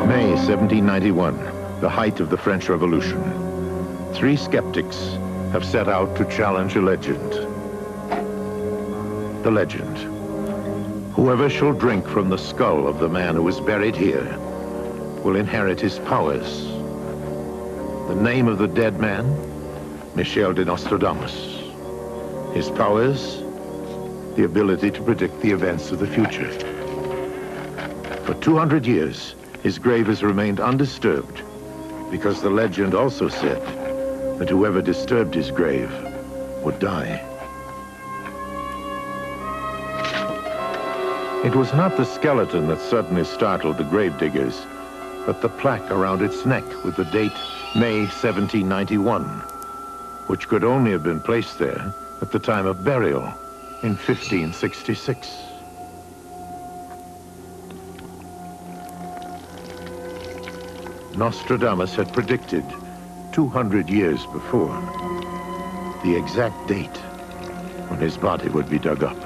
May 1791, the height of the French Revolution. 3 skeptics have set out to challenge a legend. The legend. Whoever shall drink from the skull of the man who is buried here will inherit his powers. The name of the dead man, Michel de Nostradamus. His powers, the ability to predict the events of the future. For 200 years, his grave has remained undisturbed because the legend also said that whoever disturbed his grave would die. It was not the skeleton that suddenly startled the gravediggers, but the plaque around its neck with the date May 1791, which could only have been placed there at the time of burial in 1566. Nostradamus had predicted 200 years before the exact date when his body would be dug up.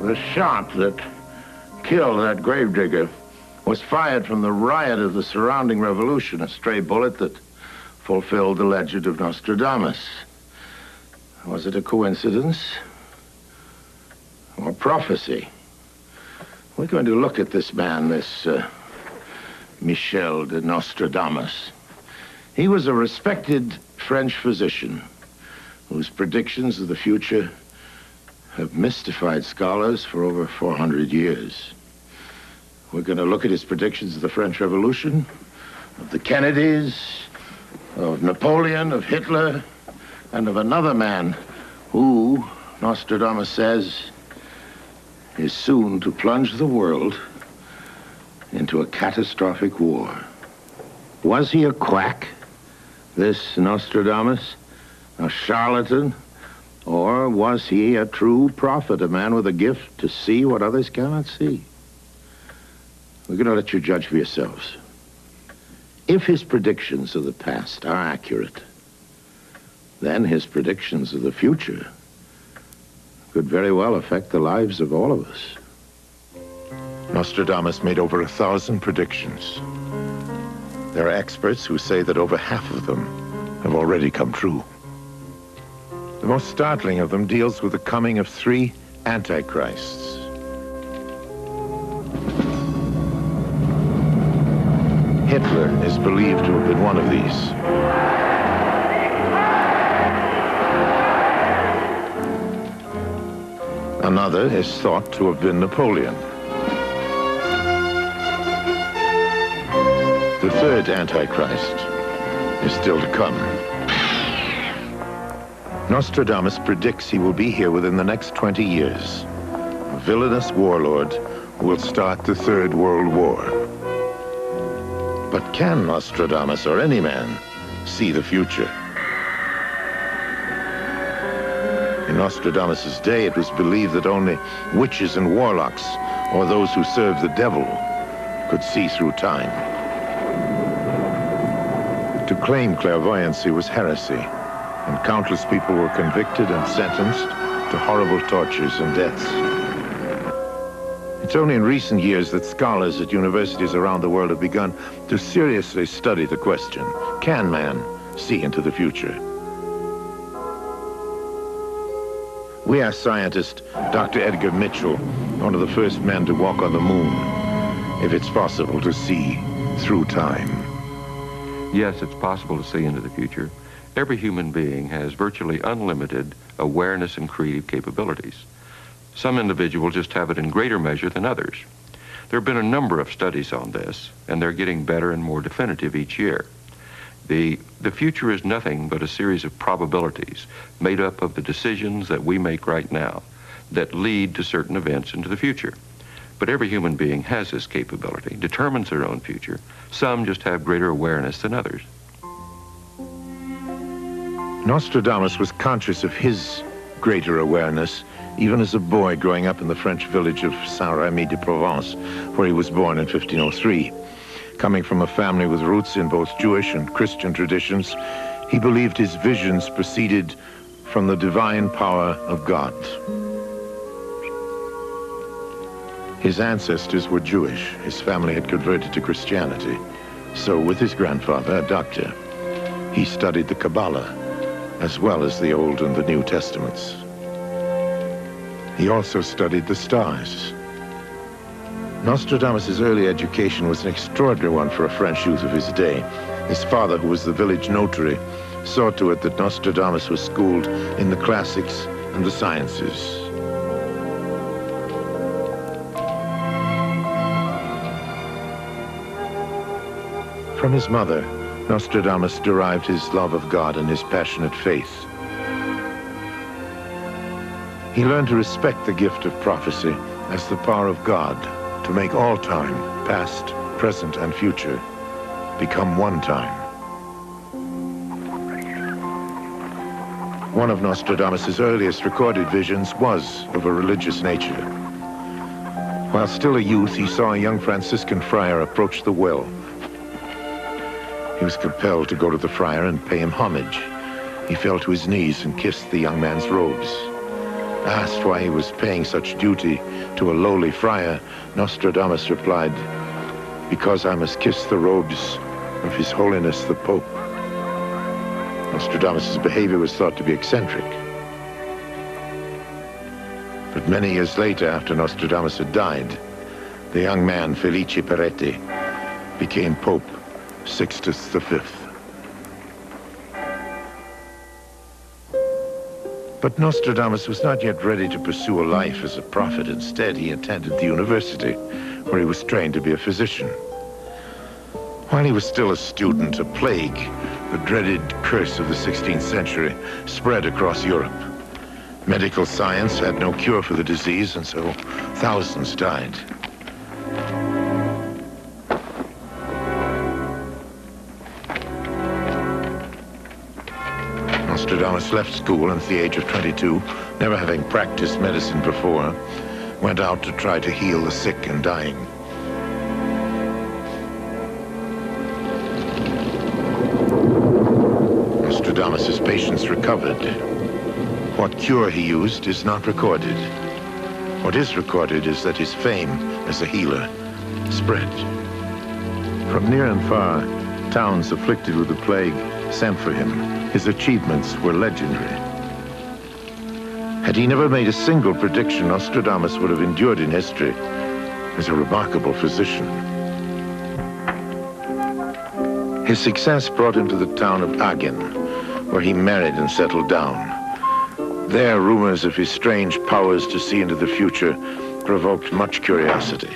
The shot that killed that gravedigger was fired from the riot of the surrounding revolution, a stray bullet that fulfilled the legend of Nostradamus. Was it a coincidence or prophecy? We're going to look at this man, this Michel de Nostradamus. He was a respected French physician whose predictions of the future have mystified scholars for over 400 years. We're going to look at his predictions of the French Revolution, of the Kennedys, of Napoleon, of Hitler, and of another man who, Nostradamus says, is soon to plunge the world into a catastrophic war. Was he a quack, this Nostradamus, a charlatan? Or was he a true prophet, a man with a gift to see what others cannot see? We're going to let you judge for yourselves. If his predictions of the past are accurate, then his predictions of the future could very well affect the lives of all of us. Nostradamus made over 1,000 predictions. There are experts who say that over half of them have already come true. The most startling of them deals with the coming of 3 antichrists. Hitler is believed to have been one of these. Another is thought to have been Napoleon. The 3rd Antichrist is still to come. Nostradamus predicts he will be here within the next 20 years. A villainous warlord who will start the 3rd World War. But can Nostradamus or any man see the future? In Nostradamus' day, it was believed that only witches and warlocks, or those who served the devil, could see through time. To claim clairvoyancy was heresy, and countless people were convicted and sentenced to horrible tortures and deaths. It's only in recent years that scholars at universities around the world have begun to seriously study the question, can man see into the future? We asked scientist Dr. Edgar Mitchell, one of the first men to walk on the moon, if it's possible to see through time. Yes, it's possible to see into the future. Every human being has virtually unlimited awareness and creative capabilities. Some individuals just have it in greater measure than others. There have been a number of studies on this, and they're getting better and more definitive each year. The future is nothing but a series of probabilities made up of the decisions that we make right now that lead to certain events into the future. But every human being has this capability, determines their own future. Some just have greater awareness than others. Nostradamus was conscious of his greater awareness even as a boy growing up in the French village of Saint-Rémy-de-Provence, where he was born in 1503. Coming from a family with roots in both Jewish and Christian traditions, he believed his visions proceeded from the divine power of God. His ancestors were Jewish. His family had converted to Christianity. So with his grandfather, a doctor, he studied the Kabbalah, as well as the Old and the New Testaments. He also studied the stars. Nostradamus' early education was an extraordinary one for a French youth of his day. His father, who was the village notary, saw to it that Nostradamus was schooled in the classics and the sciences. From his mother, Nostradamus derived his love of God and his passionate faith. He learned to respect the gift of prophecy as the power of God to make all time, past, present, and future, become one time. One of Nostradamus' earliest recorded visions was of a religious nature. While still a youth, he saw a young Franciscan friar approach the well. He was compelled to go to the friar and pay him homage. He fell to his knees and kissed the young man's robes. Asked why he was paying such duty to a lowly friar, Nostradamus replied, "Because I must kiss the robes of His Holiness the Pope." Nostradamus' behavior was thought to be eccentric. But many years later, after Nostradamus had died, the young man, Felice Peretti, became Pope Sixtus V. But Nostradamus was not yet ready to pursue a life as a prophet. Instead, he attended the university, where he was trained to be a physician. While he was still a student, a plague, the dreaded curse of the 16th century, spread across Europe. Medical science had no cure for the disease, and so thousands died. Nostradamus left school at the age of 22, never having practiced medicine before, went out to try to heal the sick and dying. Nostradamus' patients recovered. What cure he used is not recorded. What is recorded is that his fame as a healer spread. From near and far, towns afflicted with the plague sent for him. His achievements were legendary. Had he never made a single prediction, Nostradamus would have endured in history as a remarkable physician. His success brought him to the town of Agen, where he married and settled down. There, rumors of his strange powers to see into the future provoked much curiosity.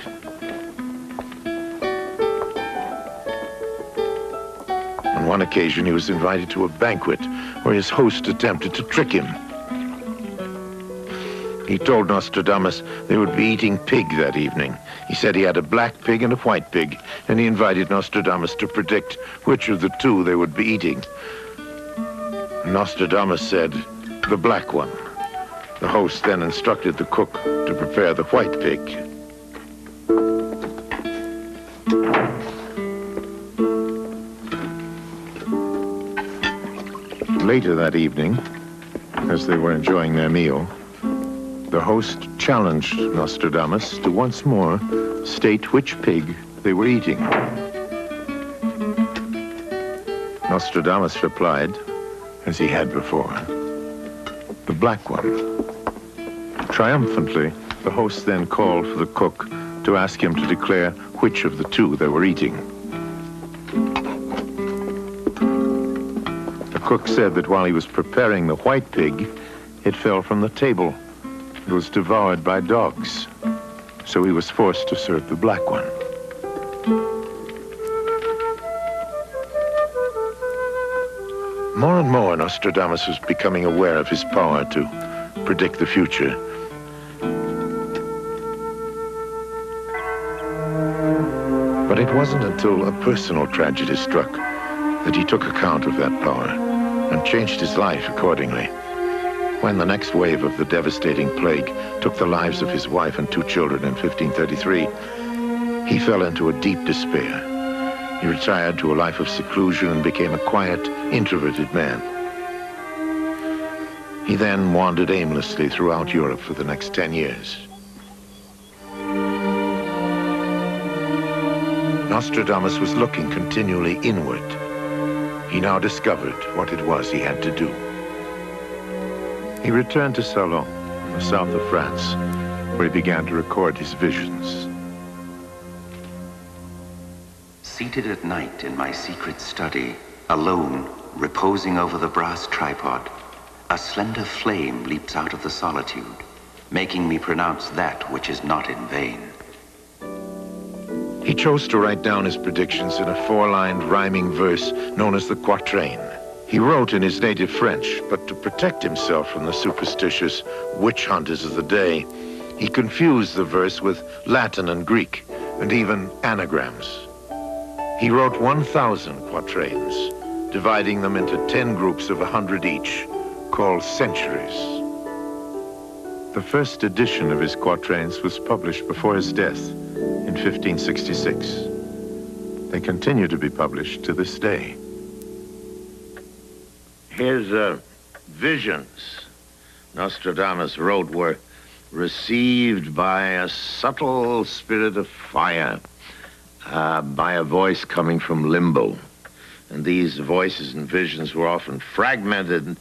On one occasion, he was invited to a banquet where his host attempted to trick him. He told Nostradamus they would be eating pig that evening. He said he had a black pig and a white pig, and he invited Nostradamus to predict which of the two they would be eating. Nostradamus said, "The black one." The host then instructed the cook to prepare the white pig. Later that evening, as they were enjoying their meal, the host challenged Nostradamus to once more state which pig they were eating. Nostradamus replied, as he had before, "The black one." Triumphantly, the host then called for the cook to ask him to declare which of the two they were eating. The cook said that while he was preparing the white pig, it fell from the table. It was devoured by dogs, so he was forced to serve the black one. More and more, Nostradamus was becoming aware of his power to predict the future. But it wasn't until a personal tragedy struck that he took account of that power and changed his life accordingly. When the next wave of the devastating plague took the lives of his wife and 2 children in 1533, he fell into a deep despair. He retired to a life of seclusion and became a quiet, introverted man. He then wandered aimlessly throughout Europe for the next 10 years. Nostradamus was looking continually inward. He now discovered what it was he had to do. He returned to Salon, in the south of France, where he began to record his visions. Seated at night in my secret study, alone, reposing over the brass tripod, a slender flame leaps out of the solitude, making me pronounce that which is not in vain. He chose to write down his predictions in a four-lined rhyming verse known as the quatrain. He wrote in his native French, but to protect himself from the superstitious witch hunters of the day, he confused the verse with Latin and Greek, and even anagrams. He wrote 1,000 quatrains, dividing them into 10 groups of 100 each, called centuries. The first edition of his quatrains was published before his death in 1566. They continue to be published to this day. His visions, Nostradamus wrote, were received by a subtle spirit of fire, by a voice coming from limbo. And these voices and visions were often fragmented,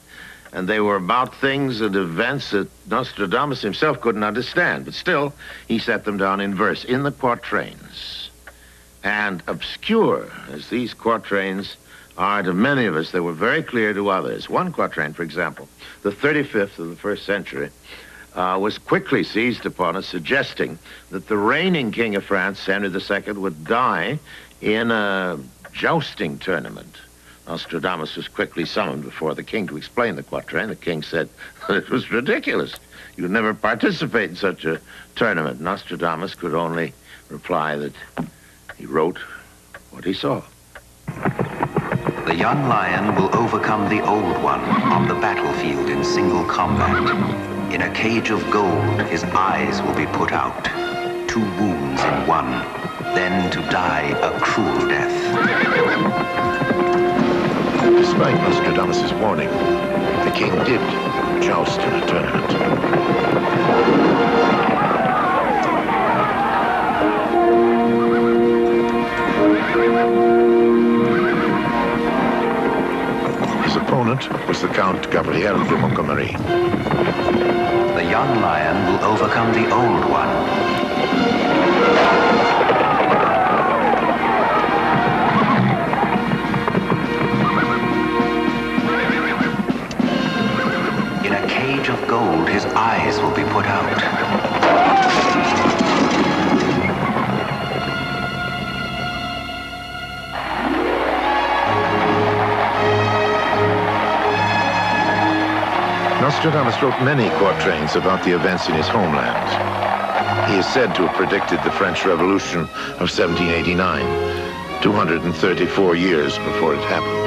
and they were about things and events that Nostradamus himself couldn't understand. But still, he set them down in verse, in the quatrains. And obscure as these quatrains are to many of us, they were very clear to others. One quatrain, for example, the 35th of the first century, was quickly seized upon as suggesting that the reigning king of France, Henry II, would die in a jousting tournament. Nostradamus was quickly summoned before the king to explain the quatrain. The king said it was ridiculous. You would never participate in such a tournament. Nostradamus could only reply that he wrote what he saw. The young lion will overcome the old one on the battlefield in single combat. In a cage of gold, his eyes will be put out. 2 wounds in one, then to die a cruel death. Despite Nostradamus' warning, the king did joust in a tournament. His opponent was the Count Gabriel de Montgomery. The young lion will overcome the old one. In a cage of gold, his eyes will be put out. Nostradamus wrote many quatrains about the events in his homeland. He is said to have predicted the French Revolution of 1789, 234 years before it happened.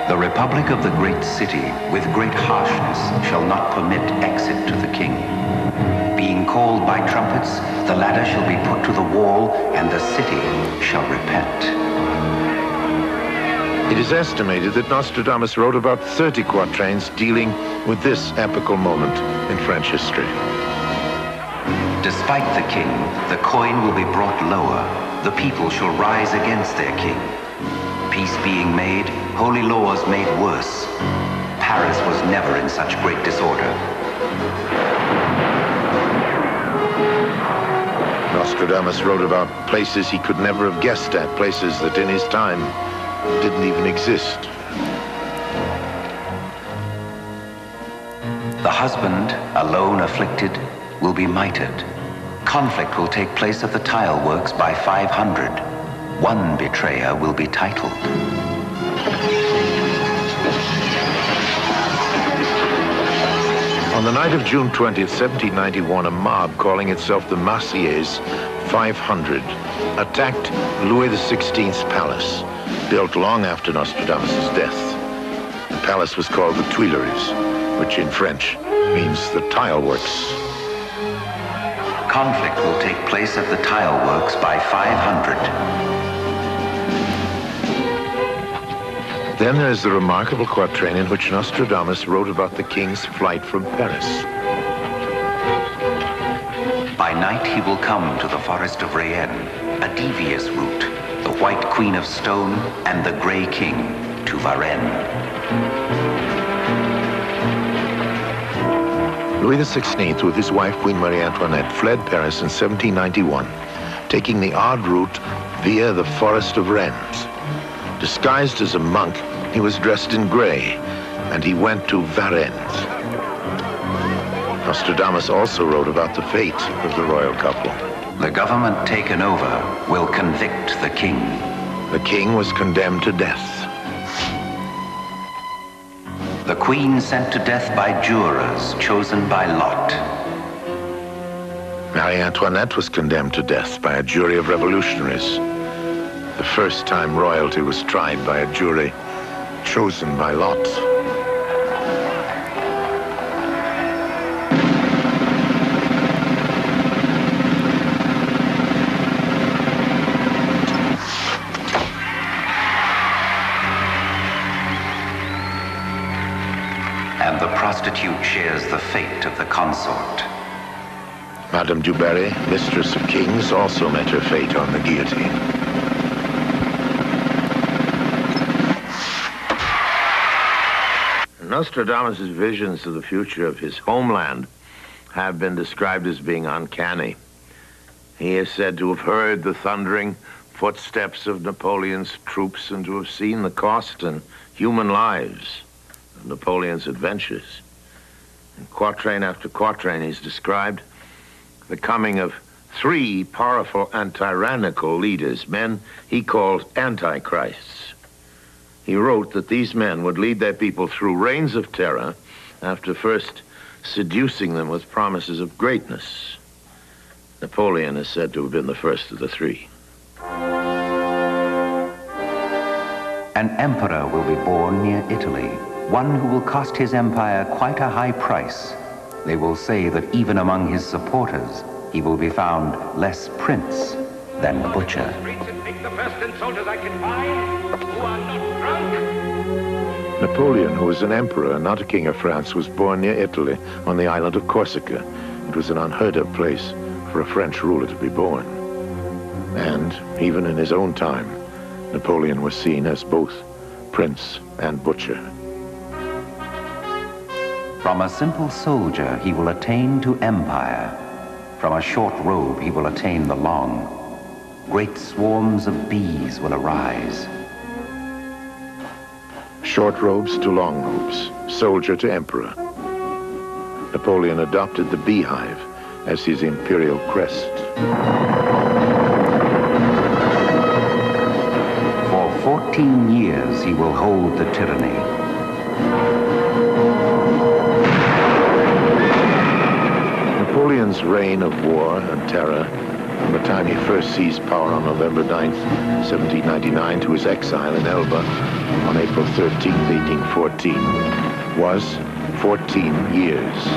The Republic of the great city, with great harshness, shall not permit exit to the king. Being called by trumpets, the ladder shall be put to the wall, and the city shall repent. It is estimated that Nostradamus wrote about 30 quatrains dealing with this epical moment in French history. Despite the king, the coin will be brought lower. The people shall rise against their king. Peace being made, holy laws made worse. Paris was never in such great disorder. Nostradamus wrote about places he could never have guessed at, places that in his time didn't even exist. The husband, alone afflicted, will be mitred. Conflict will take place at the tile works by 500. One betrayer will be titled. On the night of June 20th, 1791, a mob calling itself the Marseillaise 500 attacked Louis XVI's palace, built long after Nostradamus' death. The palace was called the Tuileries, which in French means the tile works. Conflict will take place at the tile works by 500. Then there's the remarkable quatrain in which Nostradamus wrote about the king's flight from Paris. By night he will come to the forest of Rayen, a devious route, the White Queen of Stone and the Grey King to Varennes. Louis XVI, with his wife Queen Marie Antoinette, fled Paris in 1791, taking the odd route via the forest of Rennes. Disguised as a monk, he was dressed in gray, and he went to Varennes. Nostradamus also wrote about the fate of the royal couple. The government taken over will convict the king. The king was condemned to death. The queen sent to death by jurors chosen by lot. Marie Antoinette was condemned to death by a jury of revolutionaries. The first time royalty was tried by a jury chosen by lot. And the prostitute shares the fate of the consort. Madame du Barry, mistress of kings, also met her fate on the guillotine. Nostradamus' visions of the future of his homeland have been described as being uncanny. He is said to have heard the thundering footsteps of Napoleon's troops and to have seen the cost in human lives of Napoleon's adventures. In quatrain after quatrain, he's described the coming of 3 powerful and tyrannical leaders, men he called antichrists. He wrote that these men would lead their people through reigns of terror after first seducing them with promises of greatness. Napoleon is said to have been the first of the 3. An emperor will be born near Italy, one who will cost his empire quite a high price. They will say that even among his supporters, he will be found less prince than butcher. Napoleon, who was an emperor, not a king of France, was born near Italy on the island of Corsica. It was an unheard of place for a French ruler to be born. And even in his own time, Napoleon was seen as both prince and butcher. From a simple soldier, he will attain to empire. From a short robe, he will attain the long. Great swarms of bees will arise. Short robes to long robes, soldier to emperor. Napoleon adopted the beehive as his imperial crest. For 14 years, he will hold the tyranny. Napoleon's reign of war and terror, from the time he first seized power on November 9th, 1799, to his exile in Elba on April 13th, 1814, was 14 years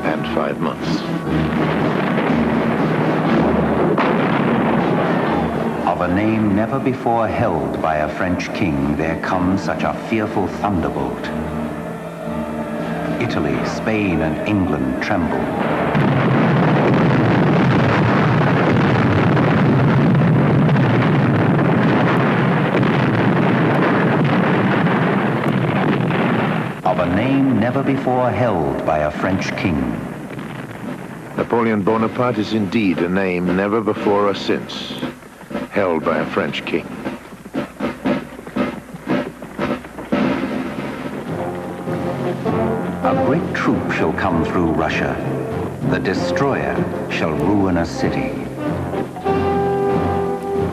and 5 months. Of a name never before held by a French king, there comes such a fearful thunderbolt. Italy, Spain, and England tremble. Of a name never before held by a French king. Napoleon Bonaparte is indeed a name never before or since held by a French king. A great troop shall come through Russia. The destroyer shall ruin a city.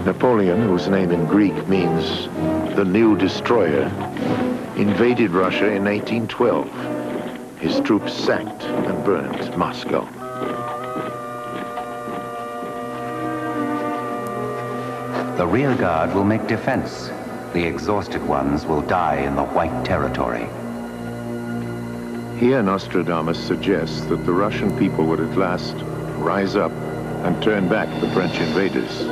Napoleon, whose name in Greek means the new destroyer, invaded Russia in 1812. His troops sacked and burned Moscow. The rear guard will make defense. The exhausted ones will die in the White Territory. Here Nostradamus suggests that the Russian people would at last rise up and turn back the French invaders.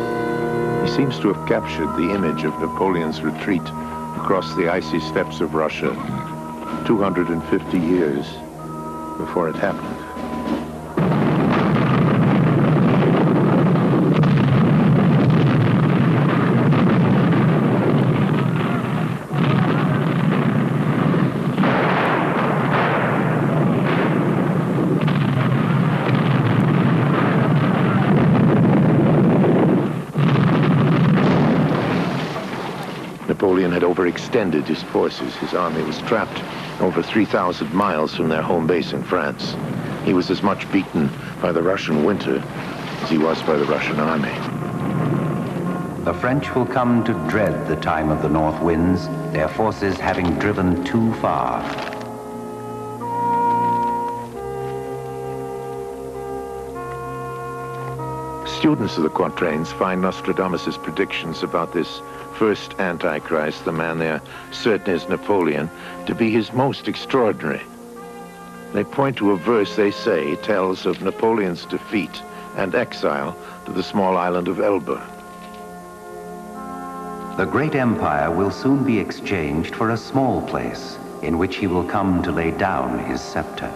He seems to have captured the image of Napoleon's retreat across the icy steppes of Russia 250 years before it happened. Napoleon had overextended his forces. His army was trapped over 3,000 miles from their home base in France. He was as much beaten by the Russian winter as he was by the Russian army. The French will come to dread the time of the north winds, their forces having driven too far. Students of the quatrains find Nostradamus' predictions about this first Antichrist, the man they are certain is Napoleon, to be his most extraordinary. They point to a verse they say tells of Napoleon's defeat and exile to the small island of Elba. The great empire will soon be exchanged for a small place in which he will come to lay down his scepter.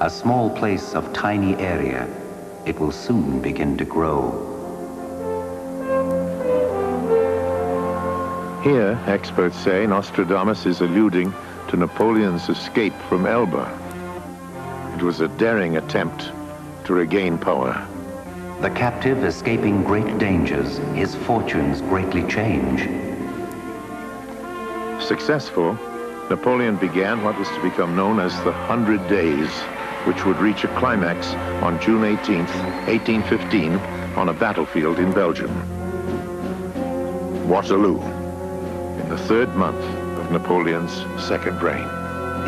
A small place of tiny area, it will soon begin to grow. Here, experts say, Nostradamus is alluding to Napoleon's escape from Elba. It was a daring attempt to regain power. The captive escaping great dangers, his fortunes greatly change. Successful, Napoleon began what was to become known as the 100 Days, which would reach a climax on June 18th, 1815, on a battlefield in Belgium. Waterloo, in the third month of Napoleon's second reign.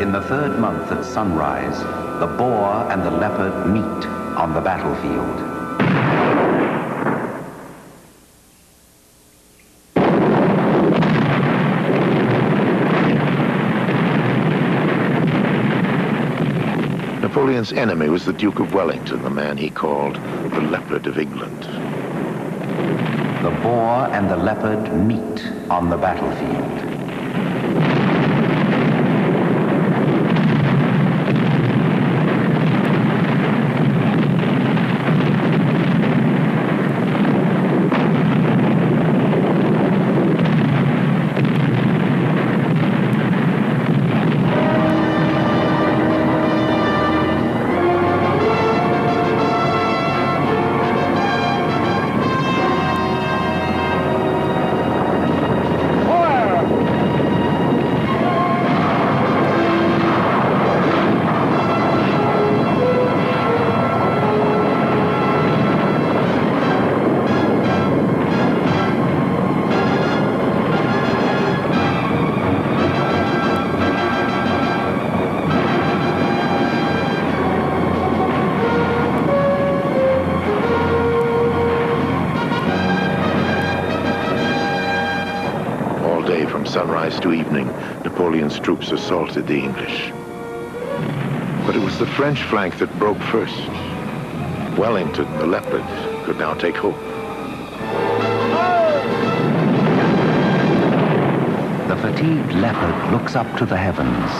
In the third month at sunrise, the boar and the leopard meet on the battlefield. Napoleon's enemy was the Duke of Wellington, the man he called the Leopard of England. The boar and the leopard meet on the battlefield. Sunrise to evening, Napoleon's troops assaulted the English. But it was the French flank that broke first. Wellington, the Leopard, could now take hope. The fatigued leopard looks up to the heavens.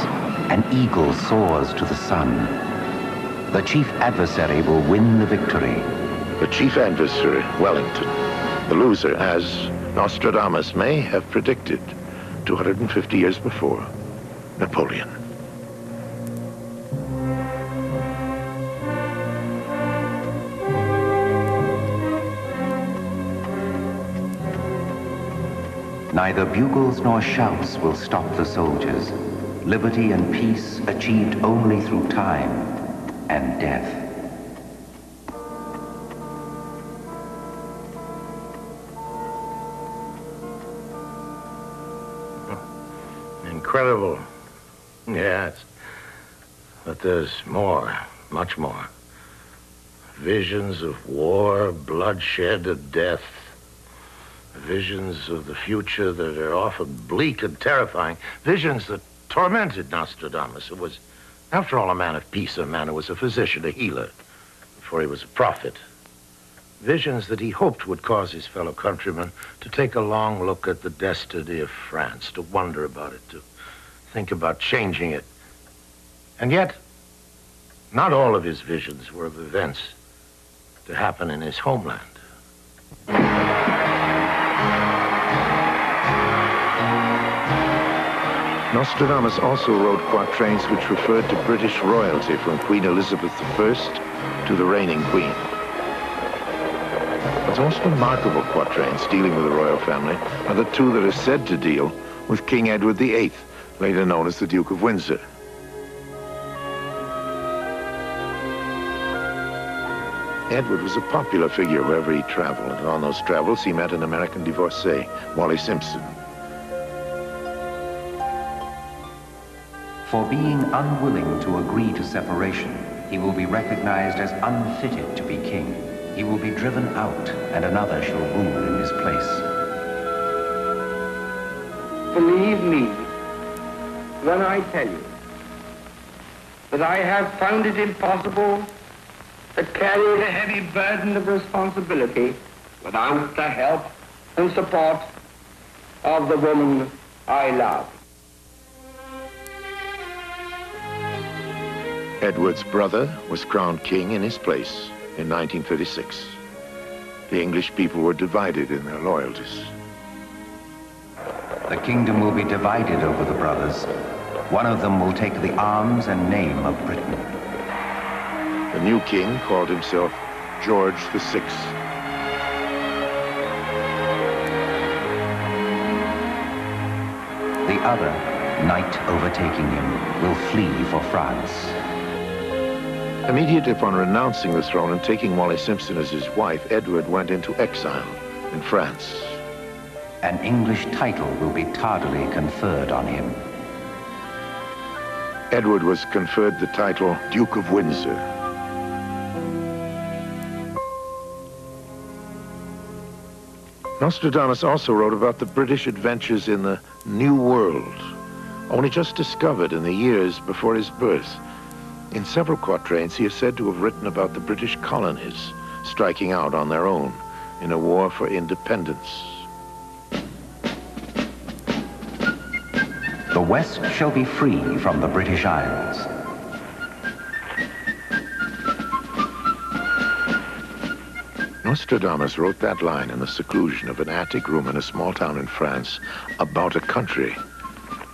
An eagle soars to the sun. The chief adversary will win the victory. The chief adversary, Wellington. The loser, as Nostradamus may have predicted 250 years before, Napoleon. Neither bugles nor shouts will stop the soldiers. Liberty and peace achieved only through time and death. Incredible. Yes. But there's more, much more. Visions of war, bloodshed, and death. Visions of the future that are often bleak and terrifying. Visions that tormented Nostradamus, who was, after all, a man of peace, a man who was a physician, a healer, before he was a prophet. Visions that he hoped would cause his fellow countrymen to take a long look at the destiny of France, to wonder about it, to think about changing it. And yet, not all of his visions were of events to happen in his homeland. Nostradamus also wrote quatrains which referred to British royalty from Queen Elizabeth I to the reigning queen. But the most remarkable quatrains dealing with the royal family are the two that are said to deal with King Edward VIII, later known as the Duke of Windsor. Edward was a popular figure wherever he traveled, and on those travels he met an American divorcee, Wally Simpson. For being unwilling to agree to separation, he will be recognized as unfitted to be king. He will be driven out, and another shall rule in his place. Believe me when I tell you that I have found it impossible to carry the heavy burden of responsibility without the help and support of the woman I love. Edward's brother was crowned king in his place in 1936. The English people were divided in their loyalties. The kingdom will be divided over the brothers. One of them will take the arms and name of Britain. The new king called himself George VI. The other, night overtaking him, will flee for France. Immediately upon renouncing the throne and taking Wally Simpson as his wife, Edward went into exile in France. An English title will be tardily conferred on him. Edward was conferred the title Duke of Windsor. Nostradamus also wrote about the British adventures in the New World, only just discovered in the years before his birth. In several quatrains, he is said to have written about the British colonies striking out on their own in a war for independence. The West shall be free from the British Isles. Nostradamus wrote that line in the seclusion of an attic room in a small town in France about a country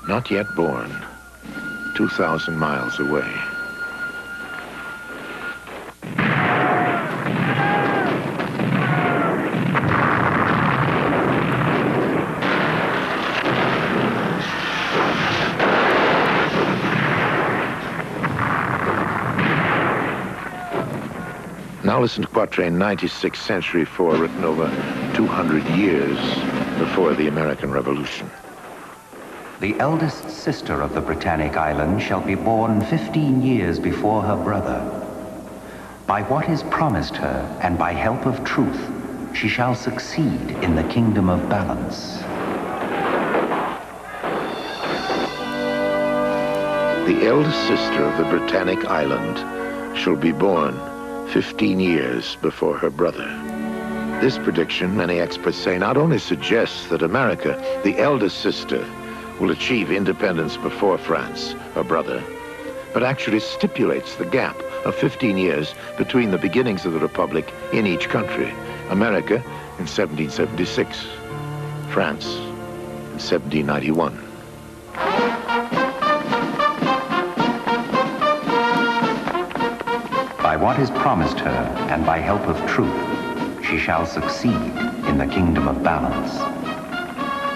not yet born, 2,000 miles away. Now listen to quatrain 96, Century 4, written over 200 years before the American Revolution. The eldest sister of the Britannic Island shall be born 15 years before her brother. By what is promised her, and by help of truth, she shall succeed in the kingdom of balance. The eldest sister of the Britannic Island shall be born 15 years before her brother. This prediction, many experts say, not only suggests that America, the eldest sister, will achieve independence before France, her brother, but actually stipulates the gap of 15 years between the beginnings of the Republic in each country. America in 1776, France in 1791. By what is promised her, and by help of truth, she shall succeed in the kingdom of balance.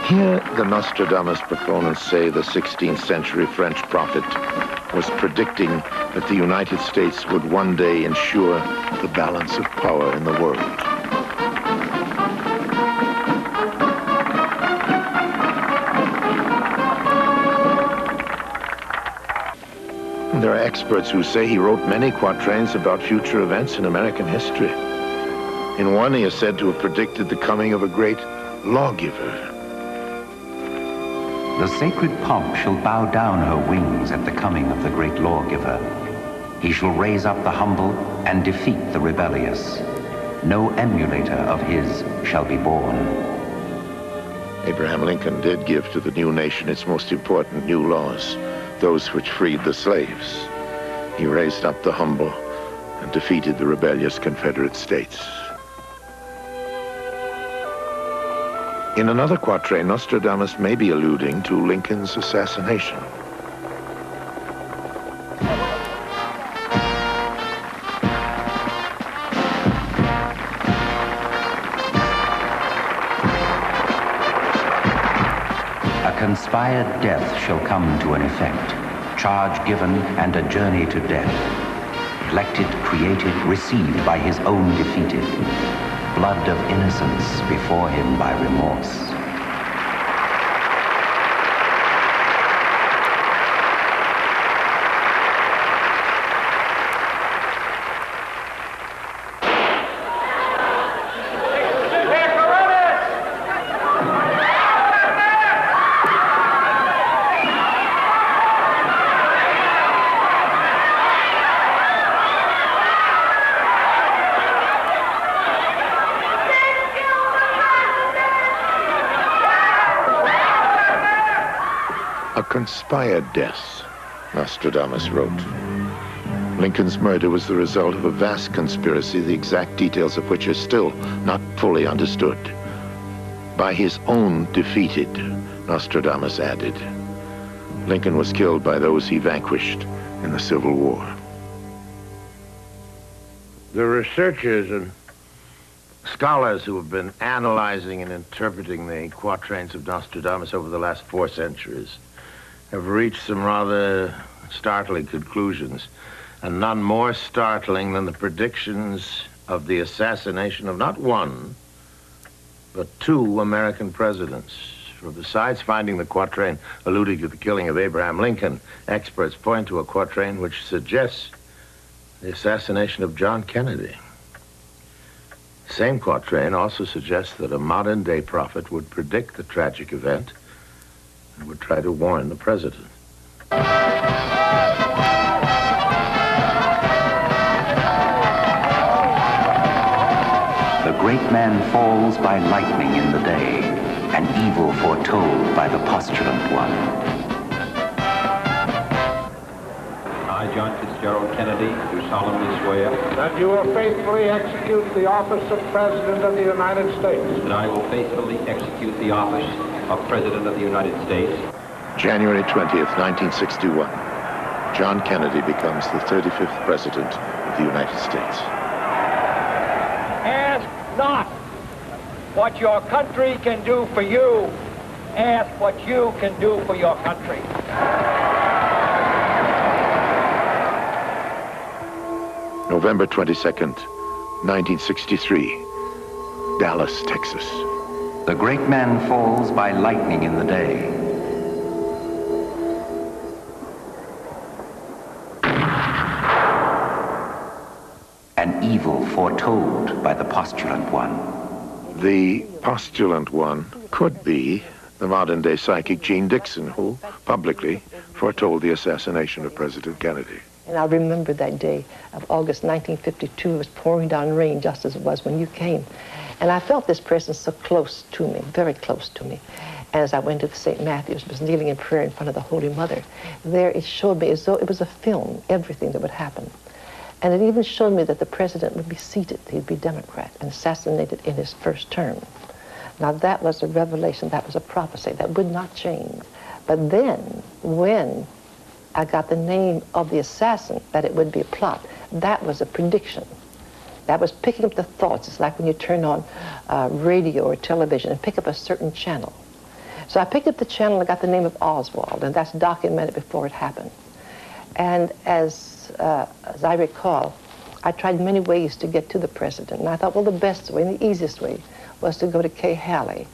Here, the Nostradamus proponents say the 16th century French prophet was predicting that the United States would one day ensure the balance of power in the world. There are experts who say he wrote many quatrains about future events in American history. In one, he is said to have predicted the coming of a great lawgiver. The sacred pomp shall bow down her wings at the coming of the great lawgiver. He shall raise up the humble and defeat the rebellious. no emulator of his shall be born. Abraham Lincoln did give to the new nation its most important new laws, those which freed the slaves. He raised up the humble and defeated the rebellious Confederate States. In another quatrain, Nostradamus may be alluding to Lincoln's assassination. A conspired death shall come to an effect, charge given and a journey to death. Elected, created, received by his own defeated. Blood of innocence before him by remorse. A conspired death, Nostradamus wrote. Lincoln's murder was the result of a vast conspiracy, the exact details of which are still not fully understood. By his own defeated, Nostradamus added. Lincoln was killed by those he vanquished in the Civil War. The researchers and scholars who have been analyzing and interpreting the quatrains of Nostradamus over the last 4 centuries have reached some rather startling conclusions, and none more startling than the predictions of the assassination of not one, but 2 American presidents. For besides finding the quatrain alluding to the killing of Abraham Lincoln, experts point to a quatrain which suggests the assassination of John Kennedy. The same quatrain also suggests that a modern-day prophet would predict the tragic event and would try to warn the president. The great man falls by lightning in the day, an evil foretold by the postulant one. I, John Fitzgerald Kennedy, do solemnly swear that you will faithfully execute the office of President of the United States. that I will faithfully execute the office of President of the United States. January 20th, 1961. John Kennedy becomes the 35th President of the United States. Ask not what your country can do for you. Ask what you can do for your country. November 22nd, 1963. Dallas, Texas. The great man falls by lightning in the day. An evil foretold by the postulant one. The postulant one could be the modern-day psychic Gene Dixon, who publicly foretold the assassination of President Kennedy. And I remember that day of August 1952. It was pouring down rain just as it was when you came. And I felt this presence so close to me, very close to me. And as I went to the St. Matthew's, was kneeling in prayer in front of the Holy Mother, there it showed me as though it was a film, everything that would happen. And it even showed me that the president would be seated, he'd be Democrat, and assassinated in his first term. Now that was a revelation, that was a prophecy, that would not change. But then, when I got the name of the assassin, that it would be a plot, that was a prediction. That was picking up the thoughts. It's like when you turn on radio or television and pick up a certain channel. So I picked up the channel and got the name of Oswald, and that's documented before it happened. And as I recall, I tried many ways to get to the president, and I thought, well, the best way and the easiest way was to go to Kay Haley.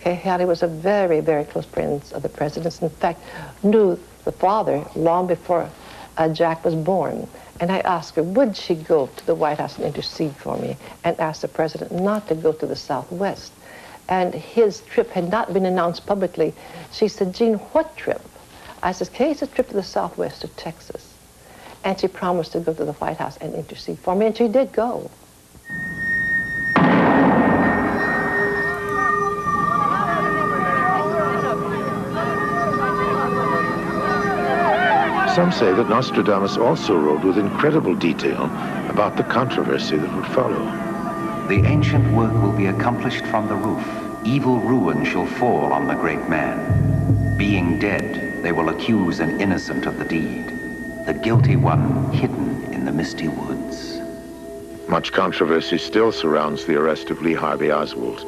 Kay Haley was a very, very close friend of the president's. In fact, knew the father long before Jack was born. And I asked her, would she go to the White House and intercede for me, and ask the president not to go to the Southwest. And his trip had not been announced publicly. She said, Gene, what trip? I said, Kay, it's a trip to the Southwest, to Texas. And she promised to go to the White House and intercede for me, and she did go. Some say that Nostradamus also wrote with incredible detail about the controversy that would follow. The ancient work will be accomplished from the roof. Evil ruin shall fall on the great man. Being dead, they will accuse an innocent of the deed. The guilty one hidden in the misty woods. Much controversy still surrounds the arrest of Lee Harvey Oswald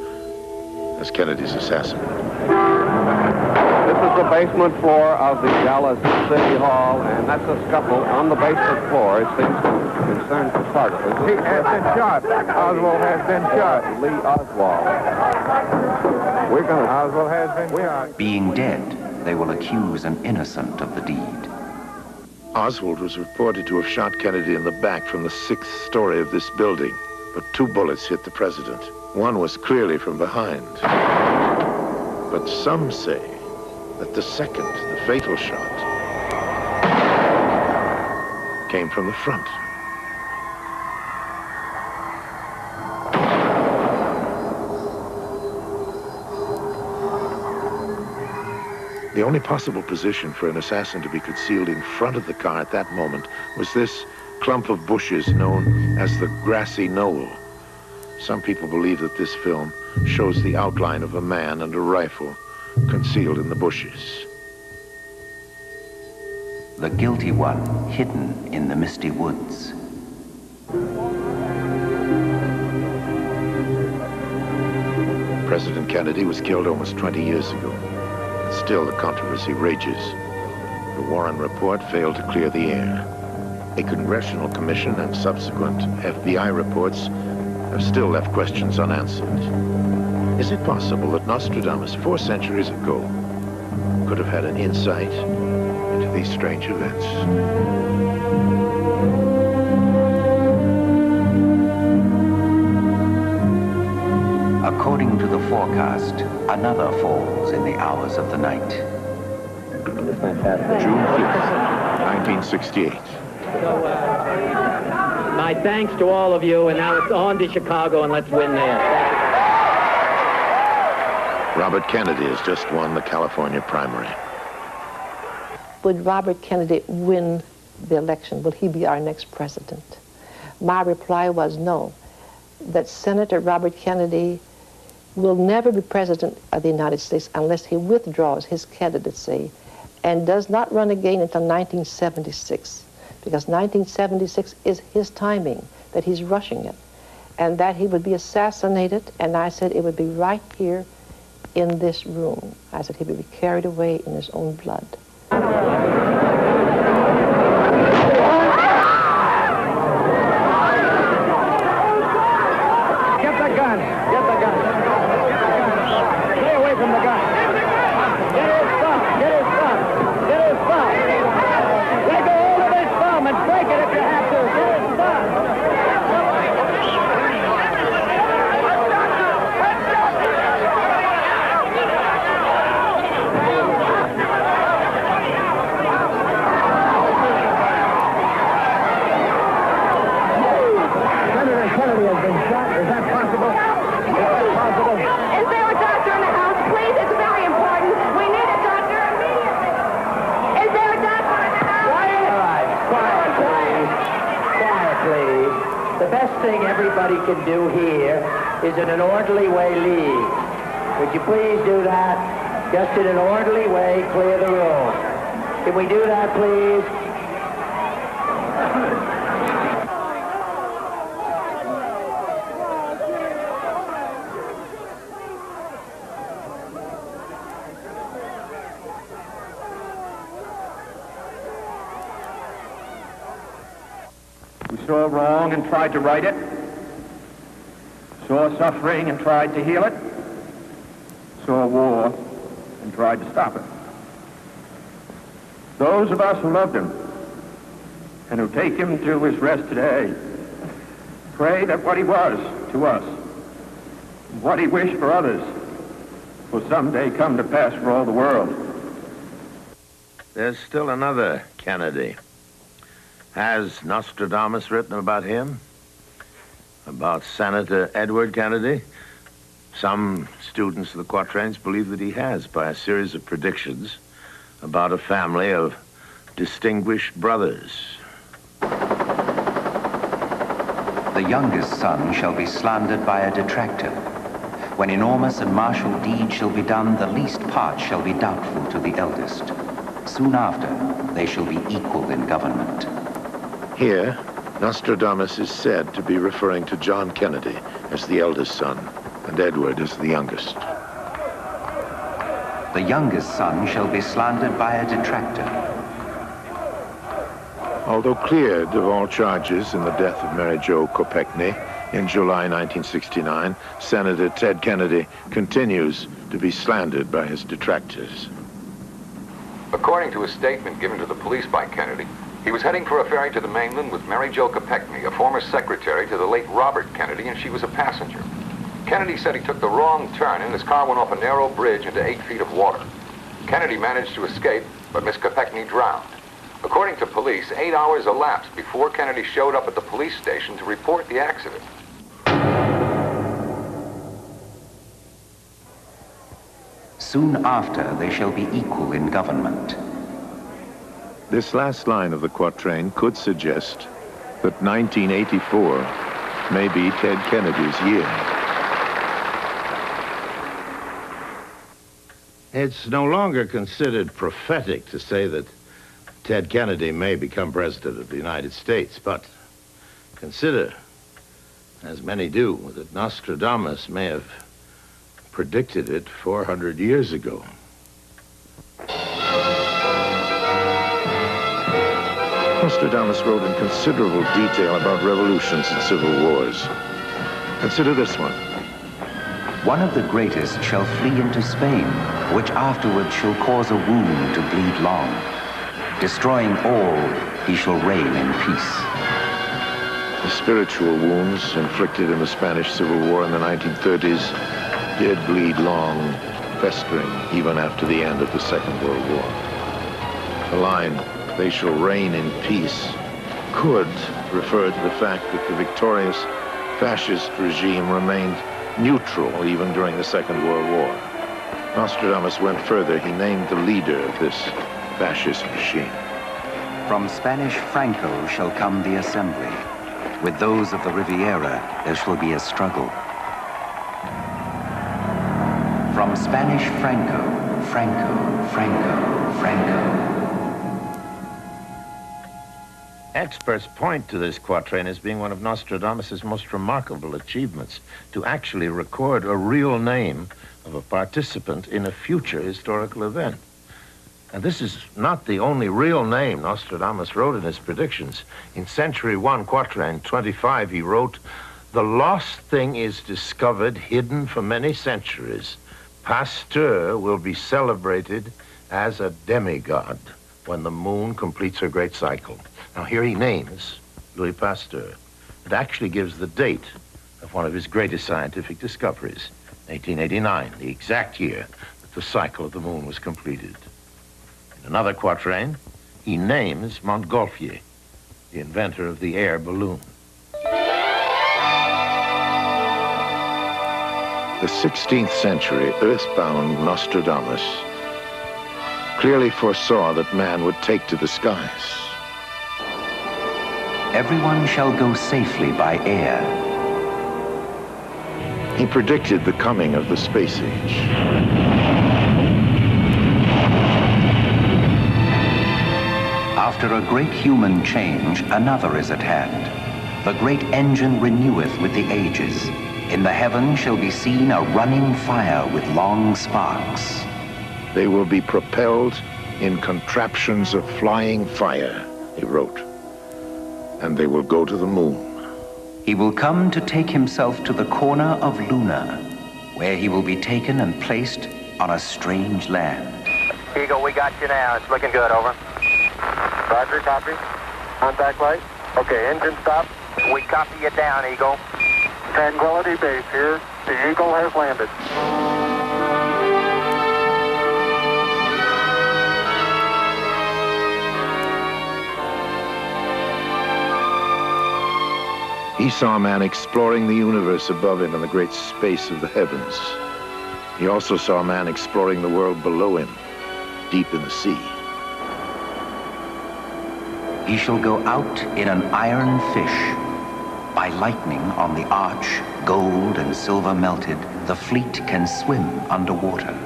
as Kennedy's assassin. This is the basement floor of the Dallas City Hall, and that's a scuffle on the basement floor. It seems to concern photographers. He has been shot. Oswald has been shot. Lee Oswald. Oswald has been shot. Being dead, they will accuse an innocent of the deed. Oswald was reported to have shot Kennedy in the back from the 6th story of this building, but 2 bullets hit the president. One was clearly from behind. But some say that the second, the fatal shot, came from the front. The only possible position for an assassin to be concealed in front of the car at that moment was this clump of bushes known as the grassy knoll. Some people believe that this film shows the outline of a man and a rifle concealed in the bushes. The guilty one hidden in the misty woods. President Kennedy was killed almost 20 years ago. Still, the controversy rages. The Warren report failed to clear the air. A congressional commission and subsequent FBI reports have still left questions unanswered. Is it possible that Nostradamus, 4 centuries ago, could have had an insight into these strange events? According to the forecast, another falls in the hours of the night. June 5th, 1968. My thanks to all of you, and now it's on to Chicago, and let's win there. Robert Kennedy has just won the California primary. Would Robert Kennedy win the election? Will he be our next president? My reply was no, that Senator Robert Kennedy will never be president of the United States unless he withdraws his candidacy and does not run again until 1976, because 1976 is his timing, that he's rushing it, and that he would be assassinated, and I said it would be right here in this room. I said he would be carried away in his own blood. Everybody can do here is in an orderly way leave. Would you please do that? Just in an orderly way, clear the room. Can we do that, please? We saw wrong and tried to right it. Saw suffering and tried to heal it. Saw war and tried to stop it. Those of us who loved him and who take him to his rest today pray that what he was to us, and what he wished for others, will someday come to pass for all the world. There's still another Kennedy. Has Nostradamus written about him? About Senator Edward Kennedy? Some students of the quatrains believe that he has, by a series of predictions about a family of distinguished brothers. The youngest son shall be slandered by a detractor. When enormous and martial deeds shall be done, the least part shall be doubtful to the eldest. Soon after, they shall be equal in government. Here, Nostradamus is said to be referring to John Kennedy as the eldest son and Edward as the youngest. The youngest son shall be slandered by a detractor. Although cleared of all charges in the death of Mary Jo Kopechne in July 1969, Senator Ted Kennedy continues to be slandered by his detractors. According to a statement given to the police by Kennedy, he was heading for a ferry to the mainland with Mary Jo Kopechne, a former secretary to the late Robert Kennedy, and she was a passenger. Kennedy said he took the wrong turn and his car went off a narrow bridge into 8 feet of water. Kennedy managed to escape, but Miss Kopechne drowned. According to police, 8 hours elapsed before Kennedy showed up at the police station to report the accident. Soon after, they shall be equal in government. This last line of the quatrain could suggest that 1984 may be Ted Kennedy's year. It's no longer considered prophetic to say that Ted Kennedy may become president of the United States, but consider, as many do, that Nostradamus may have predicted it 400 years ago. Nostradamus wrote in considerable detail about revolutions and civil wars. Consider this one. One of the greatest shall flee into Spain, which afterwards shall cause a wound to bleed long. Destroying all, he shall reign in peace. The spiritual wounds inflicted in the Spanish Civil War in the 1930s did bleed long, festering even after the end of the Second World War. The line, "They shall reign in peace," could refer to the fact that the victorious fascist regime remained neutral even during the Second World War. Nostradamus went further. He named the leader of this fascist regime. From Spanish Franco shall come the assembly. With those of the Riviera, there shall be a struggle. From Spanish Franco, Franco, Franco, Franco. Experts point to this quatrain as being one of Nostradamus' most remarkable achievements, to actually record a real name of a participant in a future historical event. And this is not the only real name Nostradamus wrote in his predictions. In Century 1, Quatrain 25, he wrote, "The lost thing is discovered, hidden for many centuries. Pasteur will be celebrated as a demigod when the moon completes her great cycle." Now here he names Louis Pasteur. It actually gives the date of one of his greatest scientific discoveries, 1889, the exact year that the cycle of the moon was completed. In another quatrain, he names Montgolfier, the inventor of the air balloon. The 16th century earthbound Nostradamus clearly foresaw that man would take to the skies. Everyone shall go safely by air. He predicted the coming of the space age. After a great human change, another is at hand. The great engine reneweth with the ages. In the heaven shall be seen a running fire with long sparks. They will be propelled in contraptions of flying fire, he wrote, and they will go to the moon. He will come to take himself to the corner of Luna, where he will be taken and placed on a strange land. Eagle, we got you now. It's looking good, over. Roger, copy. Contact light. Okay, engine stop. We copy you down, Eagle. Tranquility Base here. The Eagle has landed. He saw man exploring the universe above him in the great space of the heavens. He also saw man exploring the world below him, deep in the sea. He shall go out in an iron fish. By lightning on the arch, gold and silver melted, the fleet can swim underwater.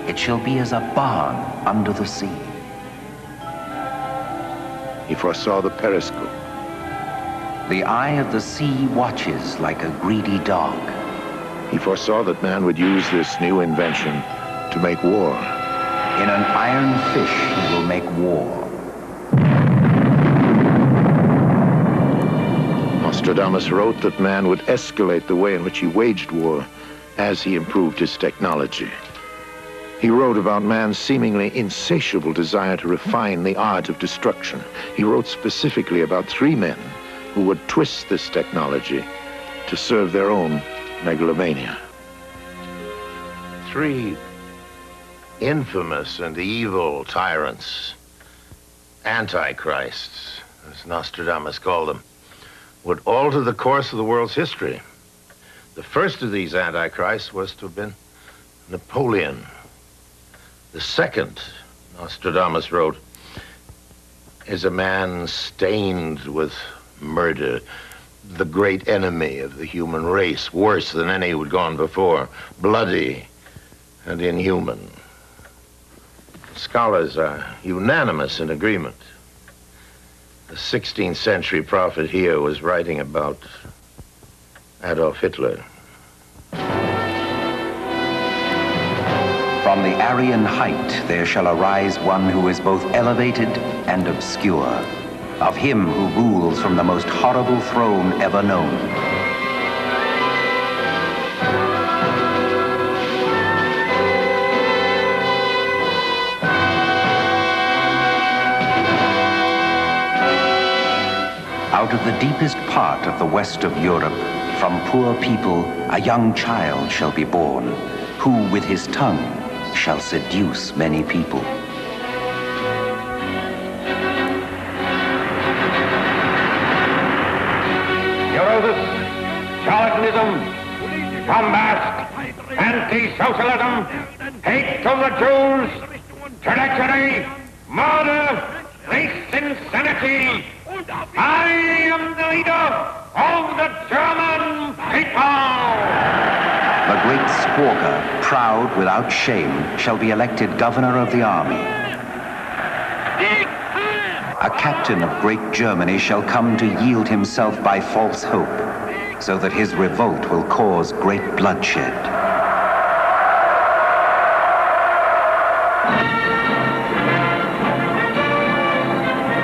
It shall be as a barn under the sea. He foresaw the periscope. The eye of the sea watches like a greedy dog. He foresaw that man would use this new invention to make war. In an iron fish he will make war. Nostradamus wrote that man would escalate the way in which he waged war as he improved his technology. He wrote about man's seemingly insatiable desire to refine the art of destruction. He wrote specifically about 3 men who would twist this technology to serve their own megalomania. 3 infamous and evil tyrants, antichrists, as Nostradamus called them, would alter the course of the world's history. The first of these antichrists was to have been Napoleon. The second, Nostradamus wrote, is a man stained with murder, the great enemy of the human race, worse than any who had gone before, bloody and inhuman. Scholars are unanimous in agreement. The 16th century prophet here was writing about Adolf Hitler. From the Aryan height there shall arise one who is both elevated and obscure, of him who rules from the most horrible throne ever known. Out of the deepest part of the west of Europe, from poor people, a young child shall be born, who with his tongue shall seduce many people. Neurosis, charlatanism, bombast, anti-socialism, hate of the Jews, treachery, murder, race insanity. I am the leader of the German people! The great Squawker, proud without shame, shall be elected governor of the army. A captain of great Germany shall come to yield himself by false hope, so that his revolt will cause great bloodshed.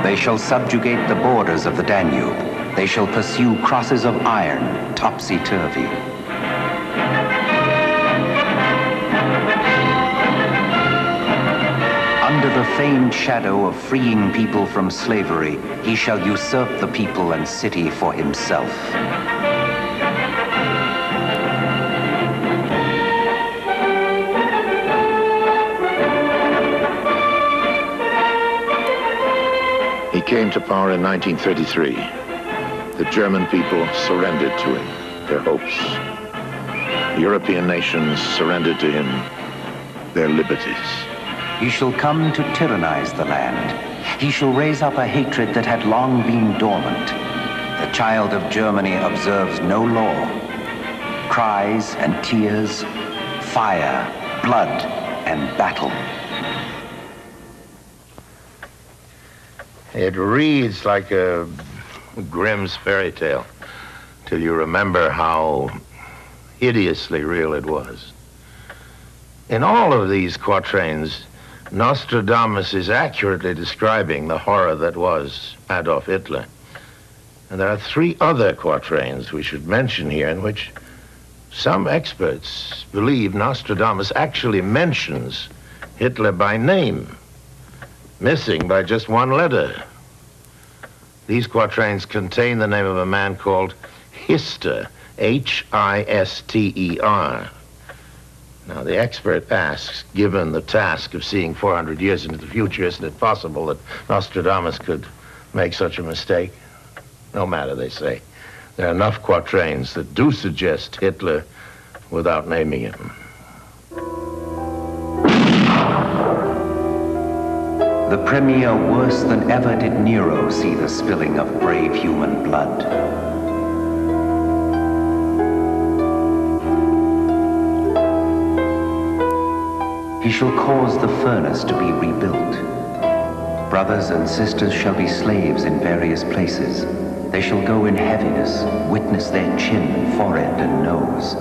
They shall subjugate the borders of the Danube. They shall pursue crosses of iron, topsy-turvy. Under the feigned shadow of freeing people from slavery, he shall usurp the people and city for himself. He came to power in 1933. The German people surrendered to him their hopes. The European nations surrendered to him their liberties. He shall come to tyrannize the land. He shall raise up a hatred that had long been dormant. The child of Germany observes no law. Cries and tears, fire, blood, and battle. It reads like a Grimm's fairy tale till you remember how hideously real it was. In all of these quatrains, Nostradamus is accurately describing the horror that was Adolf Hitler. And there are 3 other quatrains we should mention here in which some experts believe Nostradamus actually mentions Hitler by name, missing by just 1 letter. These quatrains contain the name of a man called Hister, H-I-S-T-E-R. Now, the expert asks, given the task of seeing 400 years into the future, isn't it possible that Nostradamus could make such a mistake? No matter, they say. There are enough quatrains that do suggest Hitler without naming him. The premier worse than ever did Nero see the spilling of brave human blood. He shall cause the furnace to be rebuilt. Brothers and sisters shall be slaves in various places. They shall go in heaviness, witness their chin, forehead, and nose.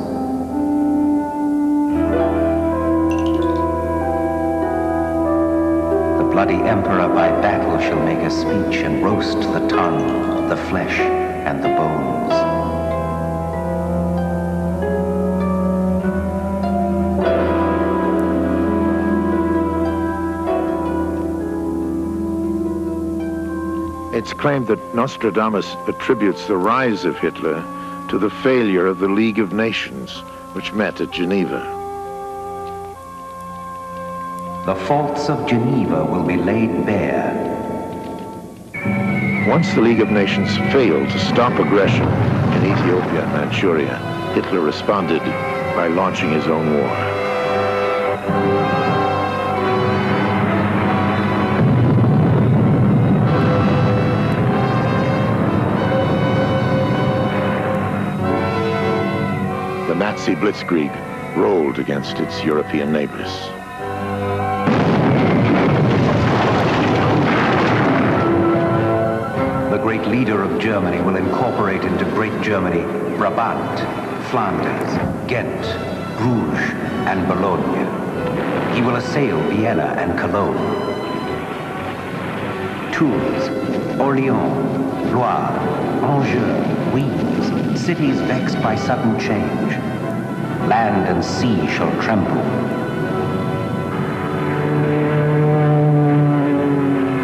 The bloody emperor by battle shall make a speech and roast the tongue, the flesh, and the bones. It's claimed that Nostradamus attributes the rise of Hitler to the failure of the League of Nations, which met at Geneva. The faults of Geneva will be laid bare. Once the League of Nations failed to stop aggression in Ethiopia and Manchuria, Hitler responded by launching his own war. The Nazi blitzkrieg rolled against its European neighbors. The great leader of Germany will incorporate into Great Germany Brabant, Flanders, Ghent, Bruges, and Bologna. He will assail Vienna and Cologne. Tours, Orléans, Blois, Angers, Rheims, cities vexed by sudden change. Land and sea shall tremble.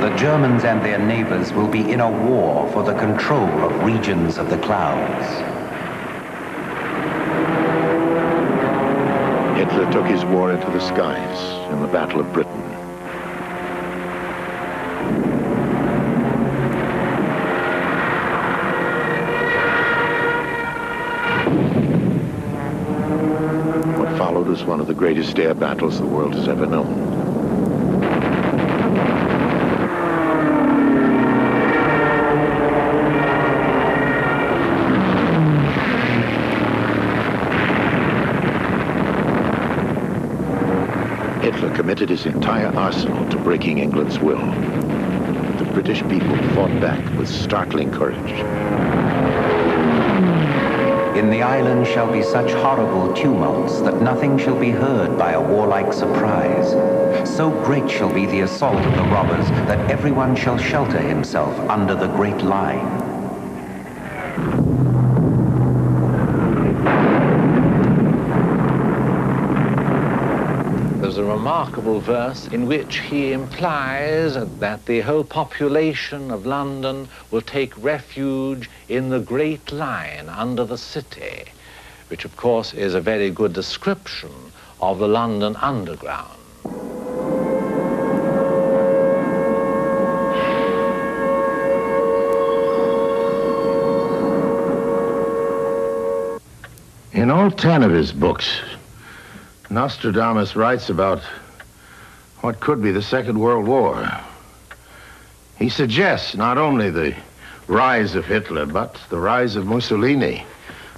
The Germans and their neighbors will be in a war for the control of regions of the clouds. Hitler took his war into the skies in the Battle of Britain. What followed was one of the greatest air battles the world has ever known. Hitler committed his entire arsenal to breaking England's will. The British people fought back with startling courage. In the island shall be such horrible tumults that nothing shall be heard by a warlike surprise. So great shall be the assault of the robbers that everyone shall shelter himself under the great line. There's a remarkable verse in which he implies that the whole population of London will take refuge in the Great Line under the city, which of course is a very good description of the London Underground. In all 10 of his books, Nostradamus writes about what could be the Second World War. He suggests not only the rise of Hitler, but the rise of Mussolini.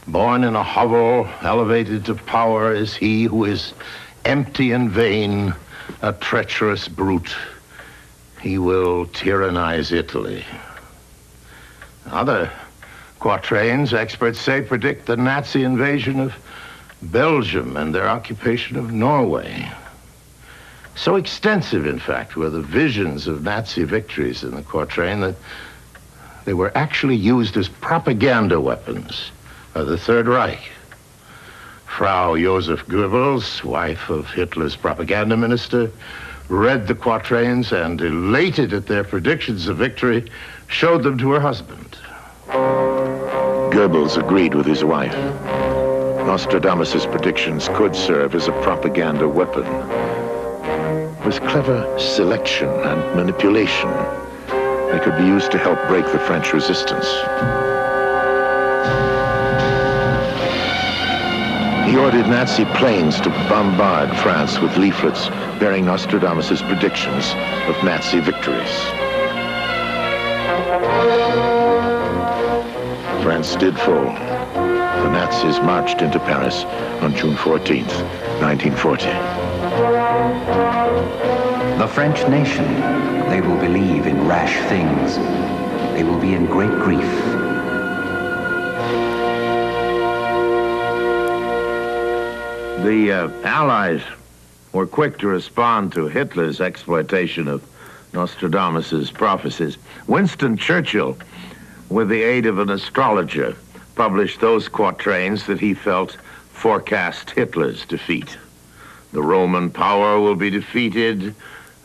Born in a hovel, elevated to power is he who is empty and vain, a treacherous brute. He will tyrannize Italy. Other quatrains, experts say, predict the Nazi invasion of Belgium and their occupation of Norway. So extensive, in fact, were the visions of Nazi victories in the quatrain that they were actually used as propaganda weapons by the Third Reich. Frau Josef Goebbels, wife of Hitler's propaganda minister, read the quatrains and, elated at their predictions of victory, showed them to her husband. Goebbels agreed with his wife. Nostradamus' predictions could serve as a propaganda weapon. With clever selection and manipulation, they could be used to help break the French resistance. He ordered Nazi planes to bombard France with leaflets bearing Nostradamus' predictions of Nazi victories. France did fall. The Nazis marched into Paris on June 14th, 1940. The French nation, they will believe in rash things. They will be in great grief. The Allies were quick to respond to Hitler's exploitation of Nostradamus's prophecies. Winston Churchill, with the aid of an astrologer, published those quatrains that he felt forecast Hitler's defeat. The Roman power will be defeated,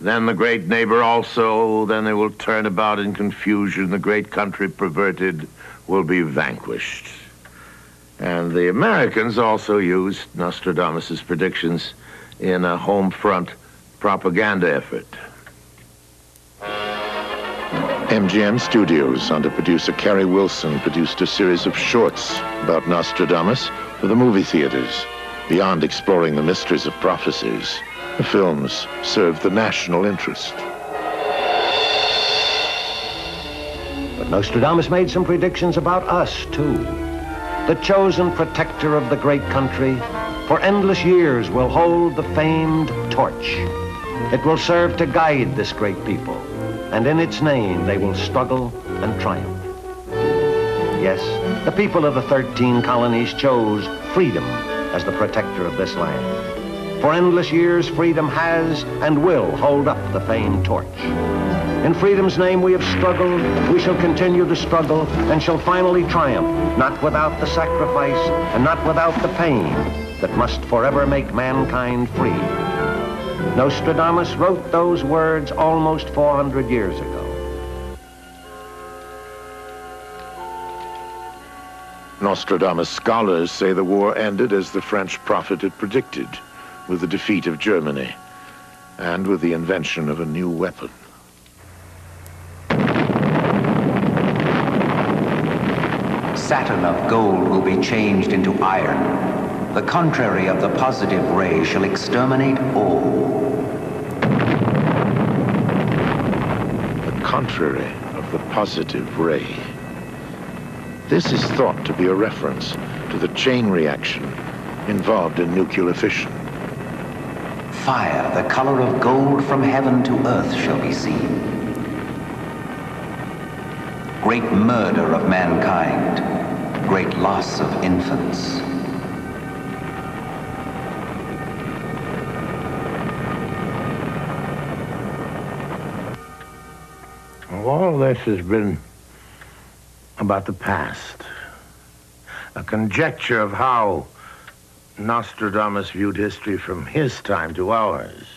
then the great neighbor also, then they will turn about in confusion, the great country perverted will be vanquished. And the Americans also used Nostradamus's predictions in a home front propaganda effort. MGM Studios, under producer Carrie Wilson, produced a series of shorts about Nostradamus for the movie theaters. Beyond exploring the mysteries of prophecies, the films served the national interest. But Nostradamus made some predictions about us, too. The chosen protector of the great country for endless years will hold the famed torch. It will serve to guide this great people, and in its name they will struggle and triumph. Yes, the people of the 13 colonies chose freedom as the protector of this land. For endless years, freedom has and will hold up the famed torch. In freedom's name we have struggled, we shall continue to struggle, and shall finally triumph, not without the sacrifice and not without the pain that must forever make mankind free. Nostradamus wrote those words almost 400 years ago. Nostradamus scholars say the war ended as the French prophet had predicted, with the defeat of Germany and with the invention of a new weapon. Saturn of gold will be changed into iron. The contrary of the positive ray shall exterminate all. The contrary of the positive ray. This is thought to be a reference to the chain reaction involved in nuclear fission. Fire, the color of gold from heaven to earth, shall be seen. Great murder of mankind, great loss of infants. All this has been about the past. A conjecture of how Nostradamus viewed history from his time to ours.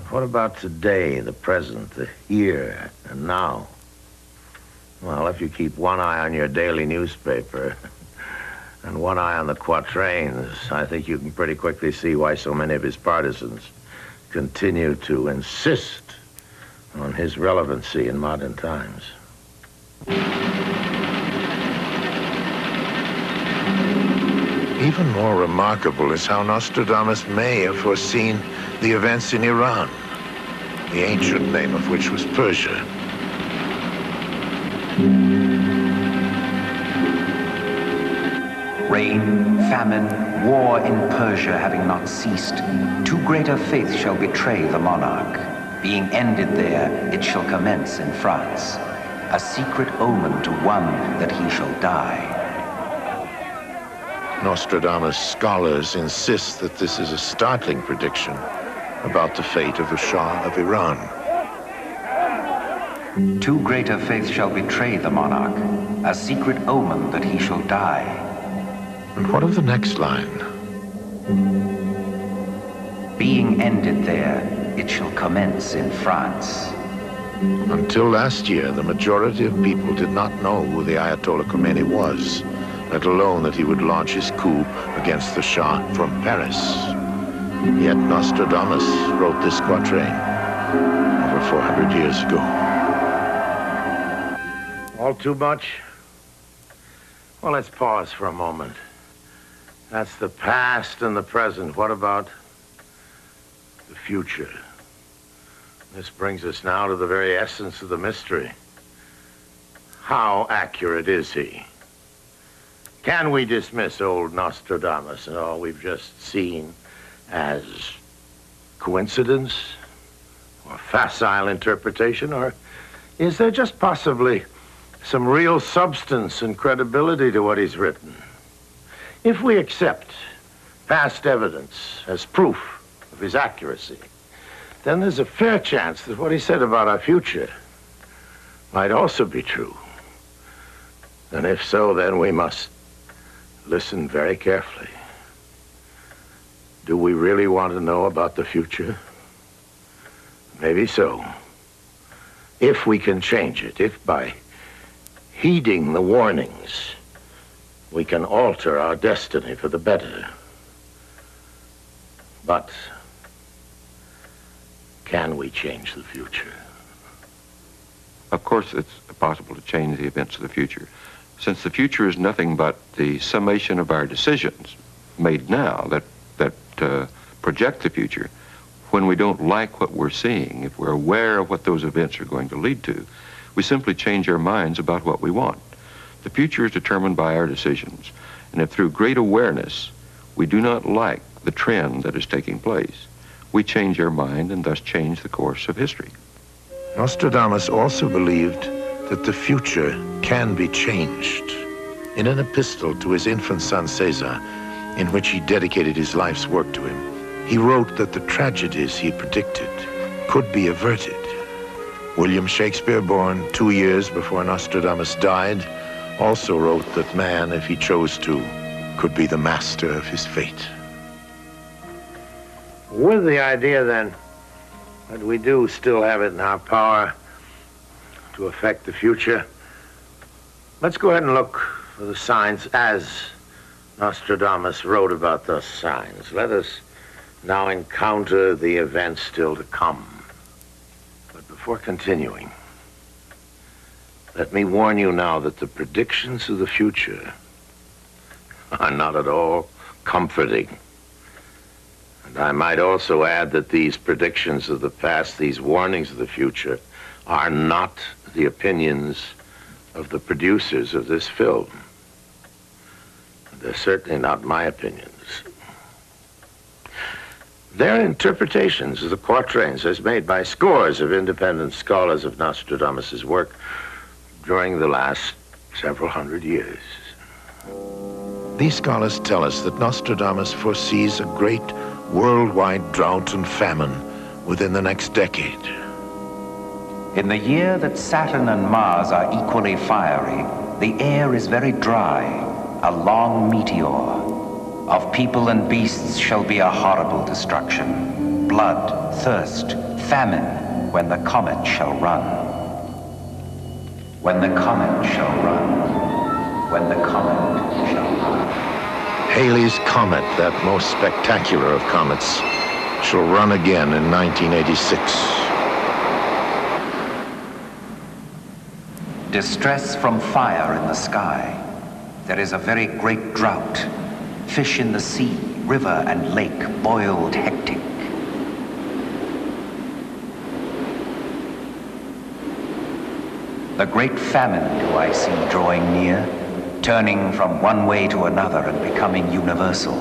What about today, the present, the here and now? Well, if you keep one eye on your daily newspaper and one eye on the quatrains, I think you can pretty quickly see why so many of his partisans continue to insist on his relevancy in modern times. Even more remarkable is how Nostradamus may have foreseen the events in Iran, the ancient name of which was Persia. Rain, famine, war in Persia having not ceased, too great a faith shall betray the monarch. Being ended there, it shall commence in France. A secret omen to one that he shall die. Nostradamus scholars insist that this is a startling prediction about the fate of the Shah of Iran. Too great a faith shall betray the monarch. A secret omen that he shall die. And what of the next line? Being ended there, it shall commence in France. Until last year, the majority of people did not know who the Ayatollah Khomeini was, let alone that he would launch his coup against the Shah from Paris. Yet Nostradamus wrote this quatrain over 400 years ago. All too much? Well, let's pause for a moment. That's the past and the present. What about the future? This brings us now to the very essence of the mystery. How accurate is he? Can we dismiss old Nostradamus and all we've just seen as coincidence or facile interpretation, or is there just possibly some real substance and credibility to what he's written? If we accept past evidence as proof of his accuracy, then there's a fair chance that what he said about our future might also be true. And if so, then we must listen very carefully. Do we really want to know about the future? Maybe so. If we can change it, if by heeding the warnings, we can alter our destiny for the better. But can we change the future? Of course, it's possible to change the events of the future. Since the future is nothing but the summation of our decisions made now that project the future, when we don't like what we're seeing, if we're aware of what those events are going to lead to, we simply change our minds about what we want. The future is determined by our decisions, and if through great awareness we do not like the trend that is taking place, we change our mind and thus change the course of history. Nostradamus also believed that the future can be changed. In an epistle to his infant son Caesar, in which he dedicated his life's work to him, he wrote that the tragedies he predicted could be averted. William Shakespeare, born 2 years before Nostradamus died, also wrote that man, if he chose to, could be the master of his fate. With the idea, then, that we do still have it in our power to affect the future, let's go ahead and look for the signs as Nostradamus wrote about those signs. Let us now encounter the events still to come. But before continuing, let me warn you now that the predictions of the future are not at all comforting. And I might also add that these predictions of the past, these warnings of the future, are not the opinions of the producers of this film. They're certainly not my opinions. They're interpretations of the quatrains as made by scores of independent scholars of Nostradamus' work during the last several hundred years. These scholars tell us that Nostradamus foresees a great worldwide drought and famine within the next decade. In the year that Saturn and Mars are equally fiery, the air is very dry, a long meteor. Of people and beasts shall be a horrible destruction, blood, thirst, famine, when the comet shall run. When the comet shall run. When the comet shall run. Halley's Comet, that most spectacular of comets, shall run again in 1986. Distress from fire in the sky. There is a very great drought. Fish in the sea, river, and lake boiled hectic. The great famine do I see drawing near, turning from one way to another and becoming universal.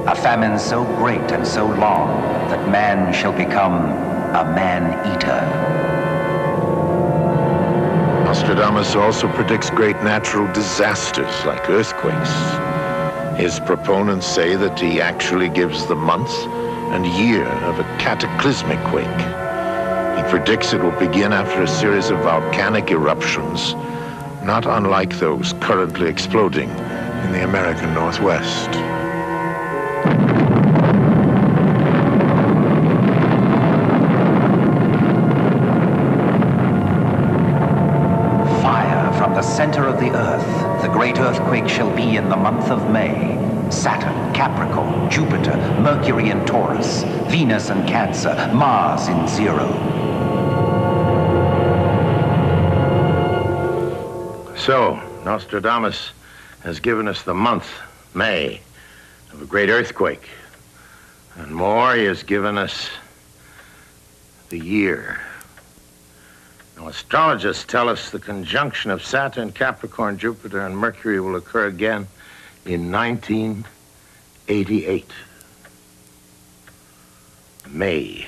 A famine so great and so long that man shall become a man-eater. Nostradamus also predicts great natural disasters like earthquakes. His proponents say that he actually gives the month and year of a cataclysmic quake. He predicts it will begin after a series of volcanic eruptions, not unlike those currently exploding in the American Northwest. Center of the earth, the great earthquake shall be in the month of May. Saturn, Capricorn, Jupiter, Mercury in Taurus, Venus in Cancer, Mars in Zero. So, Nostradamus has given us the month, May, of a great earthquake. And more, he has given us the year. Now, astrologists tell us the conjunction of Saturn, Capricorn, Jupiter, and Mercury will occur again in 1988. May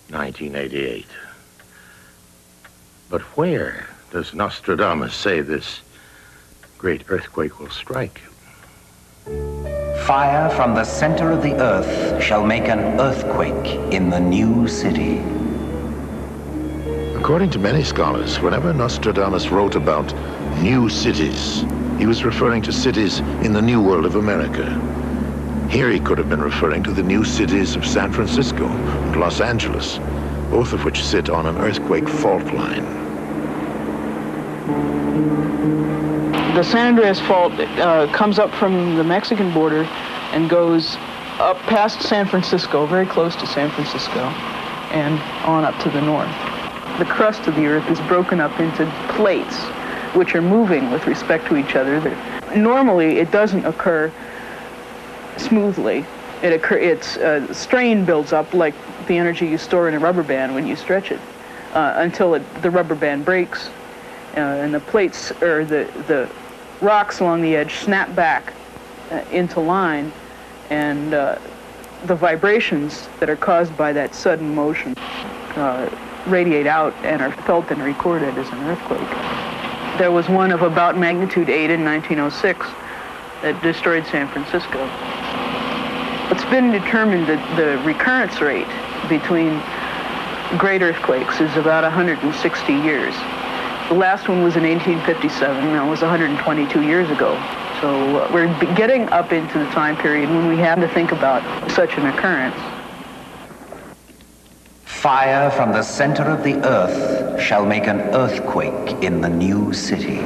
1988. But where does Nostradamus say this great earthquake will strike? Fire from the center of the earth shall make an earthquake in the new city. According to many scholars, whenever Nostradamus wrote about new cities, he was referring to cities in the New World of America. Here he could have been referring to the new cities of San Francisco and Los Angeles, both of which sit on an earthquake fault line. The San Andreas Fault comes up from the Mexican border and goes up past San Francisco, very close to San Francisco, and on up to the north. The crust of the earth is broken up into plates, which are moving with respect to each other. Normally, it doesn't occur smoothly. Strain builds up like the energy you store in a rubber band when you stretch it, until the rubber band breaks, and the plates, or the rocks along the edge, snap back into line, and the vibrations that are caused by that sudden motion radiate out and are felt and recorded as an earthquake. There was one of about magnitude 8 in 1906 that destroyed San Francisco. It's been determined that the recurrence rate between great earthquakes is about 160 years. The last one was in 1857, that was 122 years ago. So we're getting up into the time period when we have to think about such an occurrence. Fire from the center of the earth shall make an earthquake in the new city.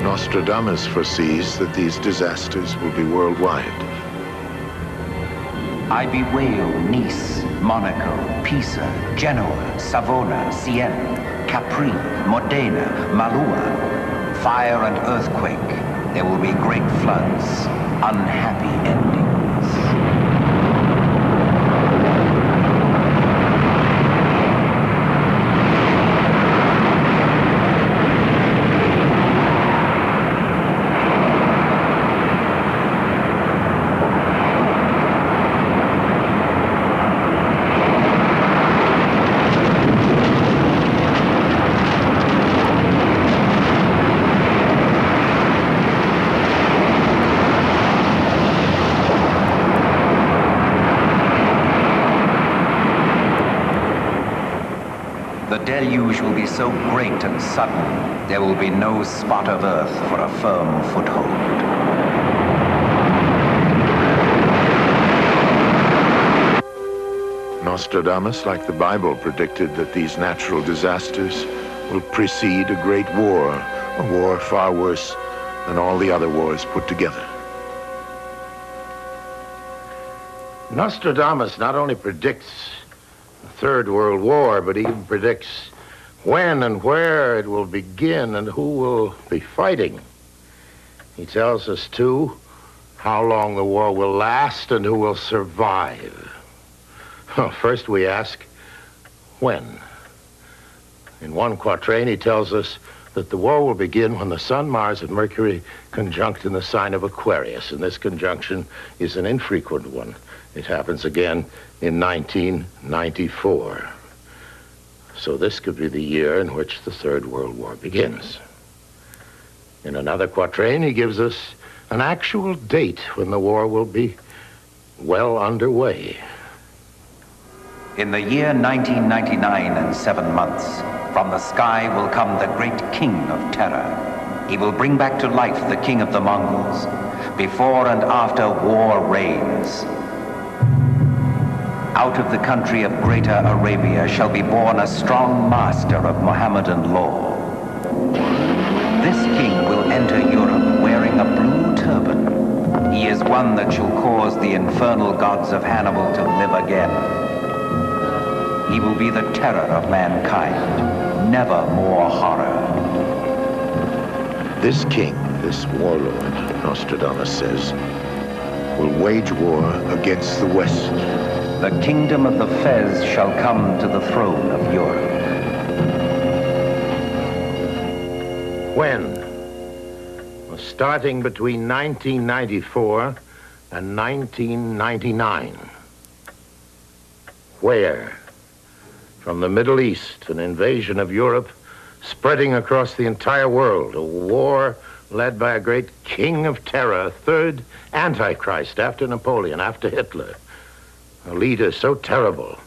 Nostradamus foresees that these disasters will be worldwide. I bewail Nice, Monaco, Pisa, Genoa, Savona, Siena, Capri, Modena, Malua. Fire and earthquake. There will be great floods, unhappy endings. The deluge will be so great and sudden, there will be no spot of earth for a firm foothold. Nostradamus, like the Bible, predicted that these natural disasters will precede a great war, a war far worse than all the other wars put together. Nostradamus not only predicts the Third World War, but even predicts when and where it will begin and who will be fighting. He tells us, too, how long the war will last and who will survive. Well, first we ask, when? In one quatrain, he tells us that the war will begin when the Sun, Mars, and Mercury conjunct in the sign of Aquarius, and this conjunction is an infrequent one. It happens again in 1994. So this could be the year in which the Third World War begins. In another quatrain, he gives us an actual date when the war will be well underway. In the year 1999 and 7 months, from the sky will come the great king of terror. He will bring back to life the king of the Mongols. Before and after war reigns. Out of the country of Greater Arabia shall be born a strong master of Mohammedan law. This king will enter Europe wearing a blue turban. He is one that shall cause the infernal gods of Hannibal to live again. He will be the terror of mankind. Never more horror. This king, this warlord, Nostradamus says, will wage war against the West. The kingdom of the Fez shall come to the throne of Europe. When? Well, starting between 1994 and 1999. Where? From the Middle East, an invasion of Europe spreading across the entire world, a war led by a great king of terror, a third Antichrist after Napoleon, after Hitler. A leader so terrible,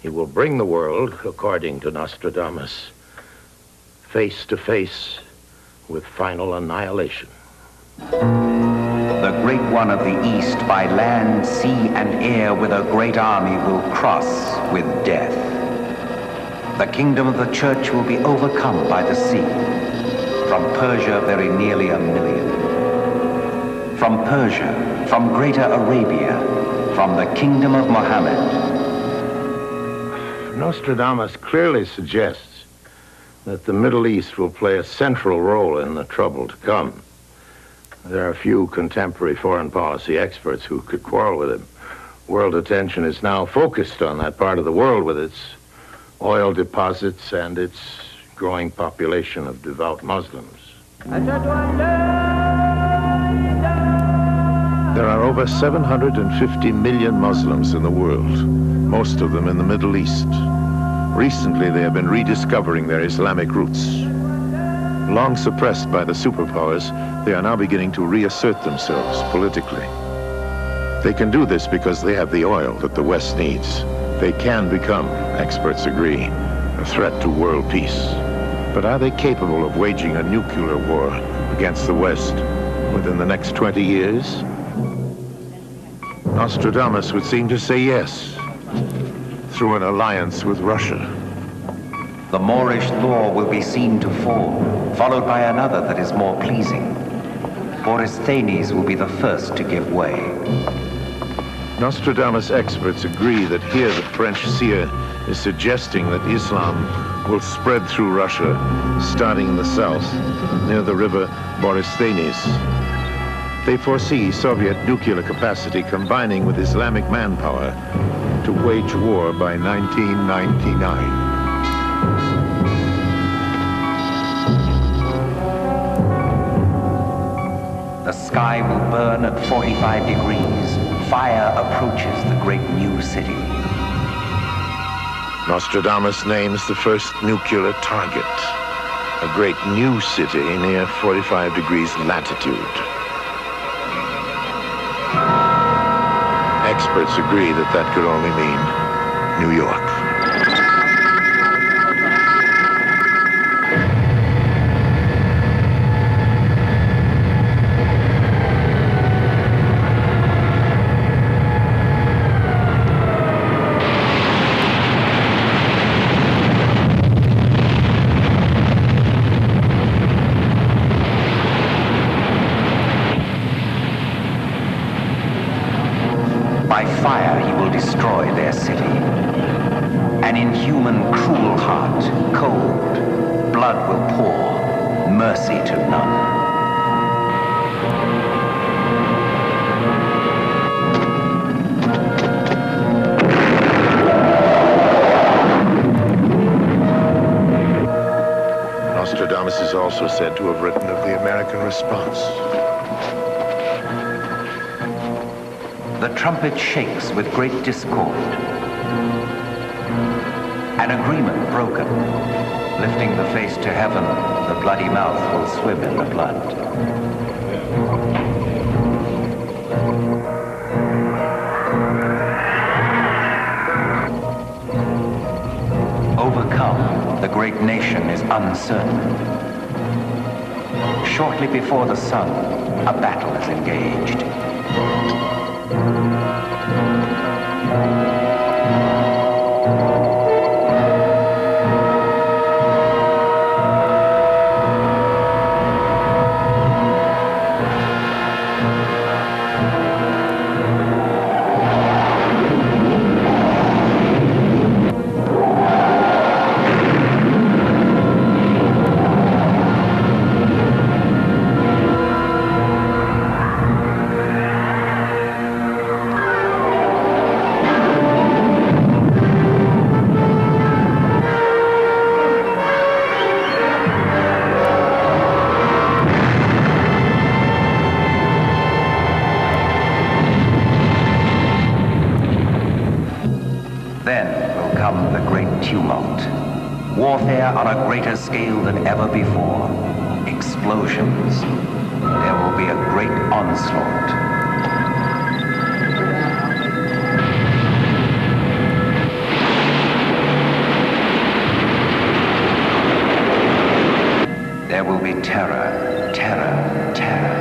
he will bring the world, according to Nostradamus, face to face with final annihilation. The great one of the East, by land, sea, and air, with a great army will cross with death. The kingdom of the church will be overcome by the sea. From Persia, very nearly 1 million. From Persia, from Greater Arabia, from the kingdom of Mohammed. Nostradamus clearly suggests that the Middle East will play a central role in the trouble to come. There are few contemporary foreign policy experts who could quarrel with him. World attention is now focused on that part of the world with its oil deposits and its growing population of devout Muslims. There are over 750 million Muslims in the world, most of them in the Middle East. Recently, they have been rediscovering their Islamic roots. Long suppressed by the superpowers, they are now beginning to reassert themselves politically. They can do this because they have the oil that the West needs. They can become, experts agree, a threat to world peace. But are they capable of waging a nuclear war against the West within the next 20 years? Nostradamus would seem to say yes, through an alliance with Russia. The Moorish law will be seen to fall, followed by another that is more pleasing. Borysthenes will be the first to give way. Nostradamus experts agree that here the French seer is suggesting that Islam will spread through Russia, starting in the south, near the river Borysthenes. They foresee Soviet nuclear capacity combining with Islamic manpower to wage war by 1999. The sky will burn at 45 degrees. Fire approaches the great new city. Nostradamus names the first nuclear target, a great new city near 45 degrees latitude. Experts agree that that could only mean New York. By fire he will destroy their city. An inhuman, cruel heart, cold, blood will pour, mercy to none. Nostradamus is also said to have written of the American response. The trumpet shakes with great discord. An agreement broken. Lifting the face to heaven, the bloody mouth will swim in the blood. of the great nation is uncertain. Shortly before the sun, a battle is engaged. Warfare on a greater scale than ever before. Explosions. There will be a great onslaught. There will be terror, terror, terror.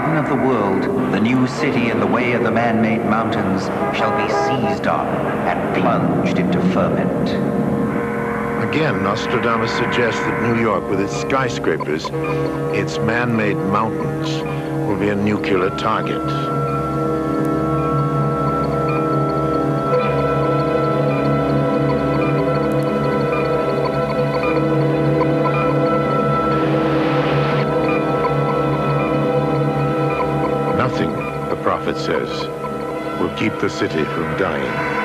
Of the world, the new city in the way of the man-made mountains shall be seized on and plunged into ferment. Again, Nostradamus suggests that New York, with its skyscrapers, its man-made mountains, will be a nuclear target. Nothing, the prophet says, will keep the city from dying.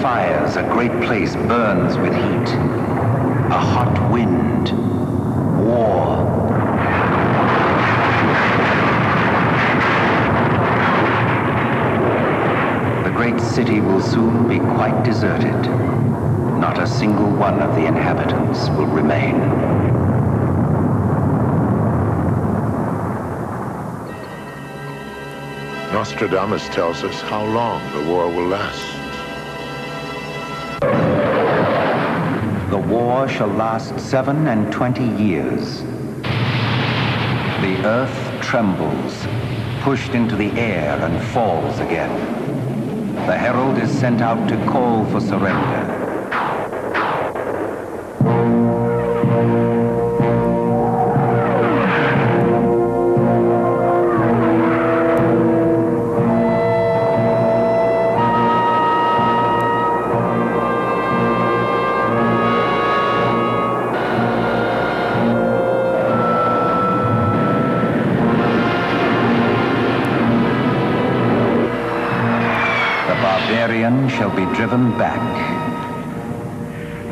Fires, a great place burns with heat. A hot wind. War. The great city will soon be quite deserted. Not a single one of the inhabitants will remain. Nostradamus tells us how long the war will last. The war shall last 27 years. The earth trembles, pushed into the air and falls again. The herald is sent out to call for surrender. Shall be driven back,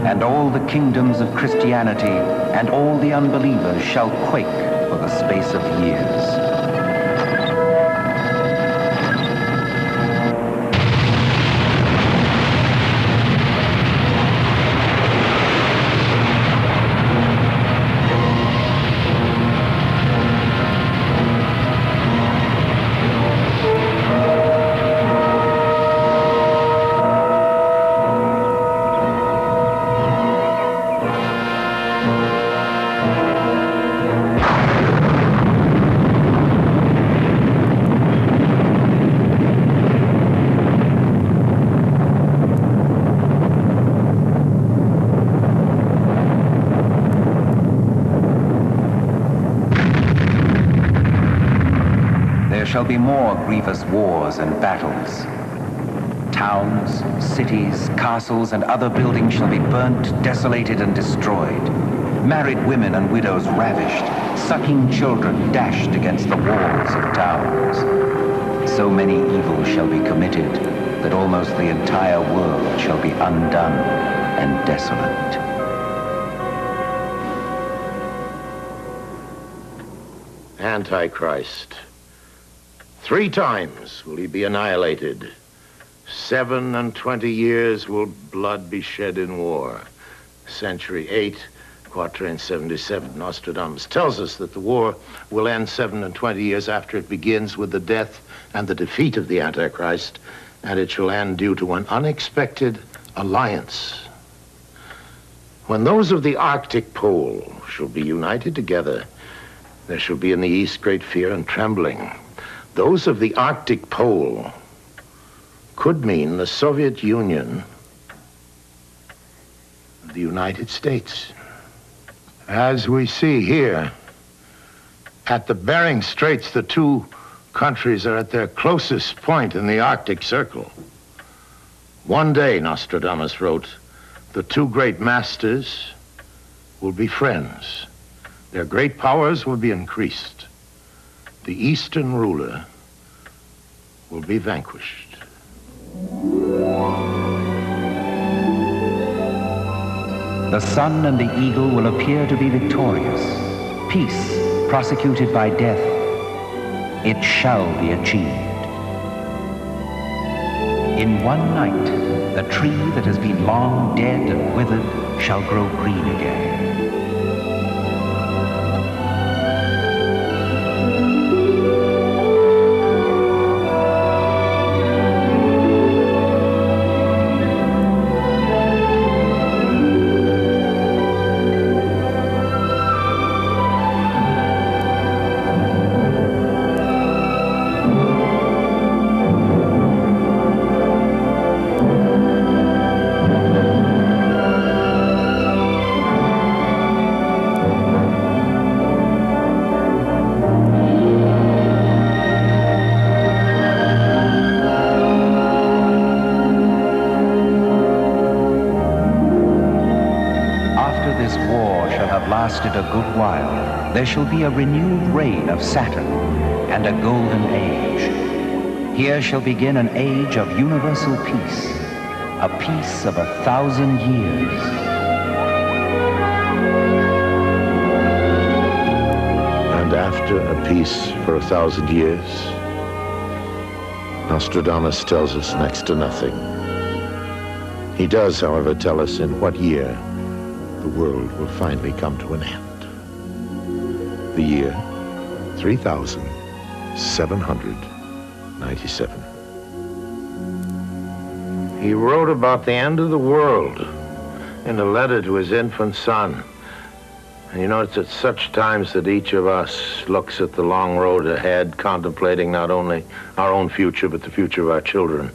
and all the kingdoms of Christianity and all the unbelievers shall quake for the space of years. there shall be more grievous wars and battles. Towns, cities, castles, and other buildings shall be burnt, desolated, and destroyed. Married women and widows ravished, sucking children dashed against the walls of towns. So many evils shall be committed that almost the entire world shall be undone and desolate. Antichrist. 3 times will he be annihilated. 27 years will blood be shed in war. Century 8, quatrain 77. Nostradamus tells us that the war will end 27 years after it begins with the death and the defeat of the Antichrist, and it shall end due to an unexpected alliance. When those of the Arctic pole shall be united together, there shall be in the East great fear and trembling. Those of the Arctic pole could mean the Soviet Union, the United States. As we see here, at the Bering Straits, the 2 countries are at their closest point in the Arctic Circle. One day, Nostradamus wrote, the 2 great masters will be friends. Their great powers will be increased. The Eastern ruler will be vanquished. The sun and the eagle will appear to be victorious. Peace, prosecuted by death, it shall be achieved. In one night, the tree that has been long dead and withered shall grow green again. A good while, there shall be a renewed reign of Saturn and a golden age. Here shall begin an age of universal peace, a peace of 1,000 years. And after a peace for 1,000 years, Nostradamus tells us next to nothing. He does, however, tell us in what year the world will finally come to an end. The year 3797. He wrote about the end of the world in a letter to his infant son. And you know, it's at such times that each of us looks at the long road ahead, contemplating not only our own future, but the future of our children.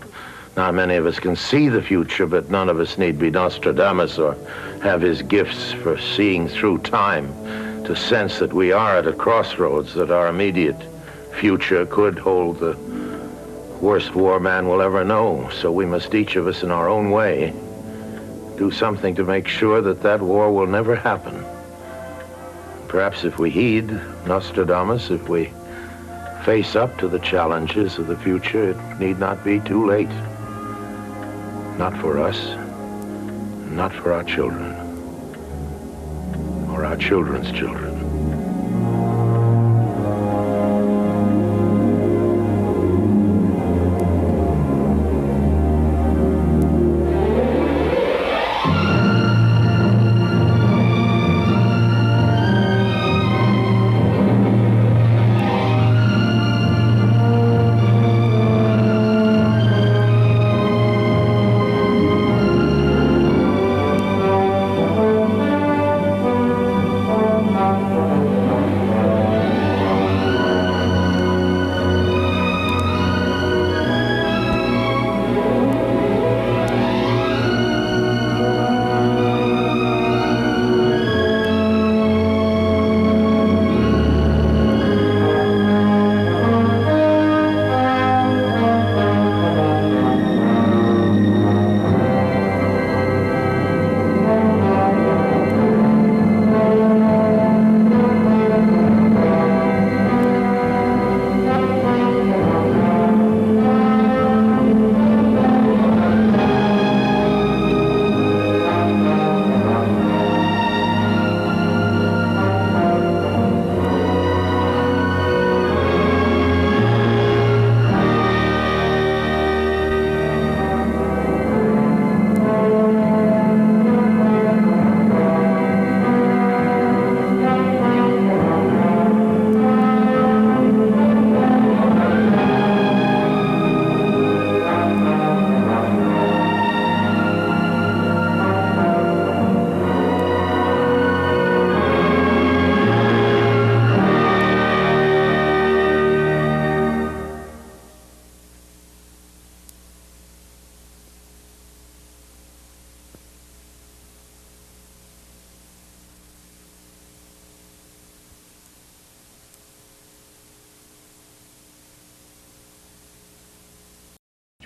Not many of us can see the future, but none of us need be Nostradamus or have his gifts for seeing through time to sense that we are at a crossroads, that our immediate future could hold the worst war man will ever know. So we must, each of us in our own way, do something to make sure that that war will never happen. Perhaps if we heed Nostradamus, if we face up to the challenges of the future, it need not be too late. Not for us, not for our children, or our children's children.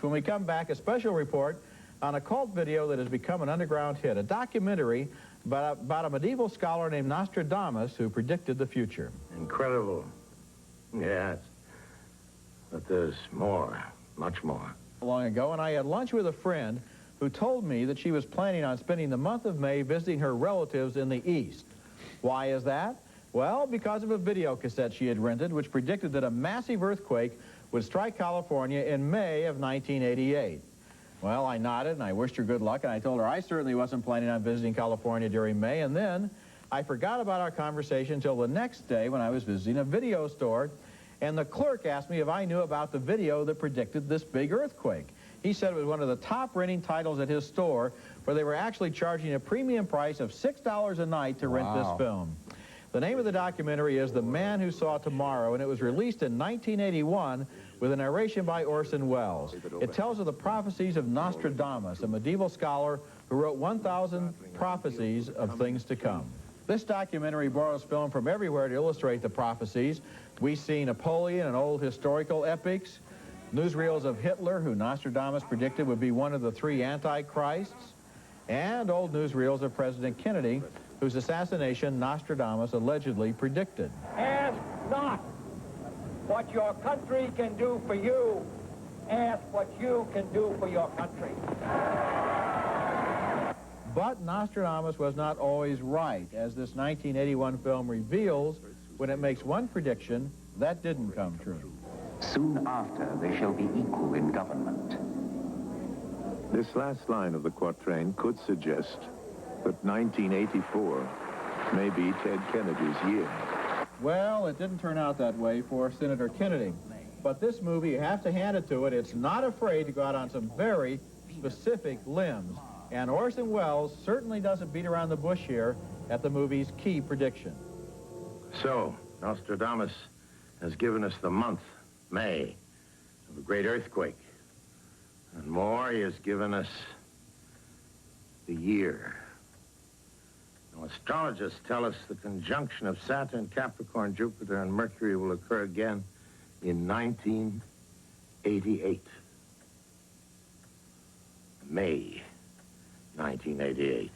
When we come back, a special report on a cult video that has become an underground hit, a documentary about a medieval scholar named Nostradamus who predicted the future. Incredible. Yes. But there's more, much more. Long ago, and I had lunch with a friend who told me that she was planning on spending the month of May visiting her relatives in the East. Why is that? Well, because of a video cassette she had rented, which predicted that a massive earthquake would strike California in May of 1988. Well, I nodded, and I wished her good luck, and I told her I certainly wasn't planning on visiting California during May, and then I forgot about our conversation until the next day when I was visiting a video store, and the clerk asked me if I knew about the video that predicted this big earthquake. He said it was one of the top renting titles at his store, where they were actually charging a premium price of $6 a night to rent this film. The name of the documentary is The Man Who Saw Tomorrow, and it was released in 1981 with a narration by Orson Welles. It tells of the prophecies of Nostradamus, a medieval scholar who wrote 1,000 prophecies of things to come. This documentary borrows film from everywhere to illustrate the prophecies. We see Napoleon and old historical epics, newsreels of Hitler, who Nostradamus predicted would be one of the 3 antichrists, and old newsreels of President Kennedy, whose assassination Nostradamus allegedly predicted. Ask not what your country can do for you. Ask what you can do for your country. But Nostradamus was not always right, as this 1981 film reveals when it makes one prediction that didn't come true. Soon after, they shall be equal in government. This last line of the quatrain could suggest that 1984 may be Ted Kennedy's year. Well, it didn't turn out that way for Senator Kennedy. But this movie, you have to hand it to it, it's not afraid to go out on some very specific limbs. And Orson Welles certainly doesn't beat around the bush here at the movie's key prediction. So, Nostradamus has given us the month, May, of a great earthquake. And more, he has given us the year. Now, astrologists tell us the conjunction of Saturn, Capricorn, Jupiter, and Mercury will occur again in 1988. May 1988.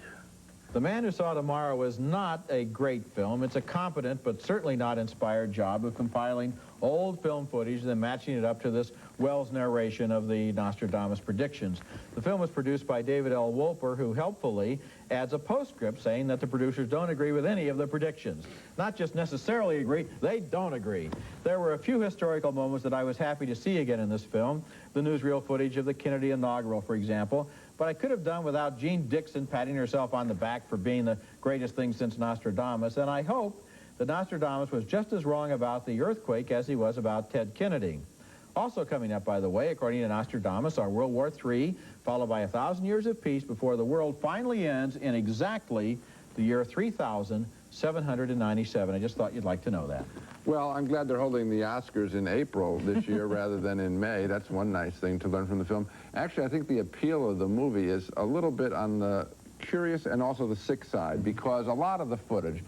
The Man Who Saw Tomorrow is not a great film. It's a competent but certainly not inspired job of compiling old film footage and then matching it up to this Wells narration of the Nostradamus predictions. The film was produced by David L. Wolper, who helpfully adds a postscript saying that the producers don't agree with any of the predictions. Not just necessarily agree, they don't agree. There were a few historical moments that I was happy to see again in this film. The newsreel footage of the Kennedy inaugural, for example. But I could have done without Jean Dixon patting herself on the back for being the greatest thing since Nostradamus, and I hope that Nostradamus was just as wrong about the earthquake as he was about Ted Kennedy. Also coming up, by the way, according to Nostradamus, are World War III, followed by 1,000 years of peace before the world finally ends in exactly the year 3,797. I just thought you'd like to know that. Well, I'm glad they're holding the Oscars in April this year rather than in May. That's one nice thing to learn from the film. Actually, I think the appeal of the movie is a little bit on the curious and also the sick side, because a lot of the footage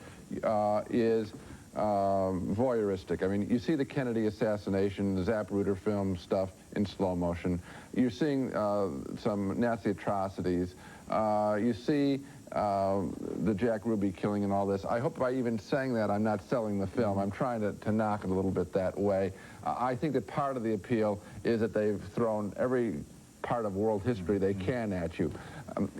is voyeuristic. I mean, you see the Kennedy assassination, the Zapruder film stuff in slow motion. You're seeing some Nazi atrocities. You see the Jack Ruby killing and all this. I hope by even saying that I'm not selling the film. I'm trying to knock it a little bit that way. I think that part of the appeal is that they've thrown every part of world history they can at you.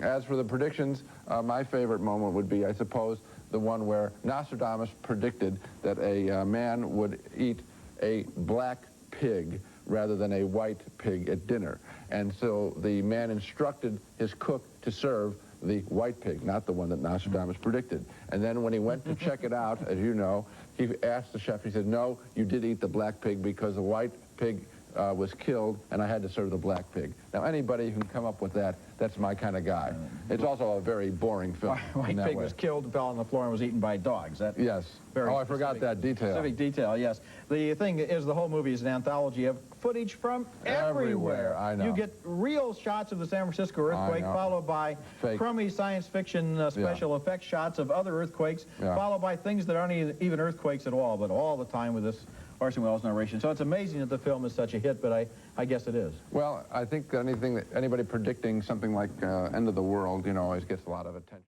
As for the predictions, my favorite moment would be, I suppose, the one where Nostradamus predicted that a man would eat a black pig rather than a white pig at dinner. And so the man instructed his cook to serve the white pig, not the one that Nostradamus predicted. And then when he went to check it out, as you know, he asked the chef, he said, no, you did eat the black pig because the white pig was killed, and I had to serve the black pig. Now, anybody who can come up with that, that's my kind of guy. It's also a very boring film. White pig was killed and fell on the floor and was eaten by dogs. That yes. Oh, I forgot that detail. Specific detail, yes. The thing is, the whole movie is an anthology of footage from everywhere. I know. You get real shots of the San Francisco earthquake, followed by crummy science fiction special effects shots of other earthquakes, followed by things that aren't even earthquakes at all, but all the time with this Orson Welles' narration. So it's amazing that the film is such a hit, but I guess it is. Well, I think anybody predicting something like End of the World, you know, always gets a lot of attention.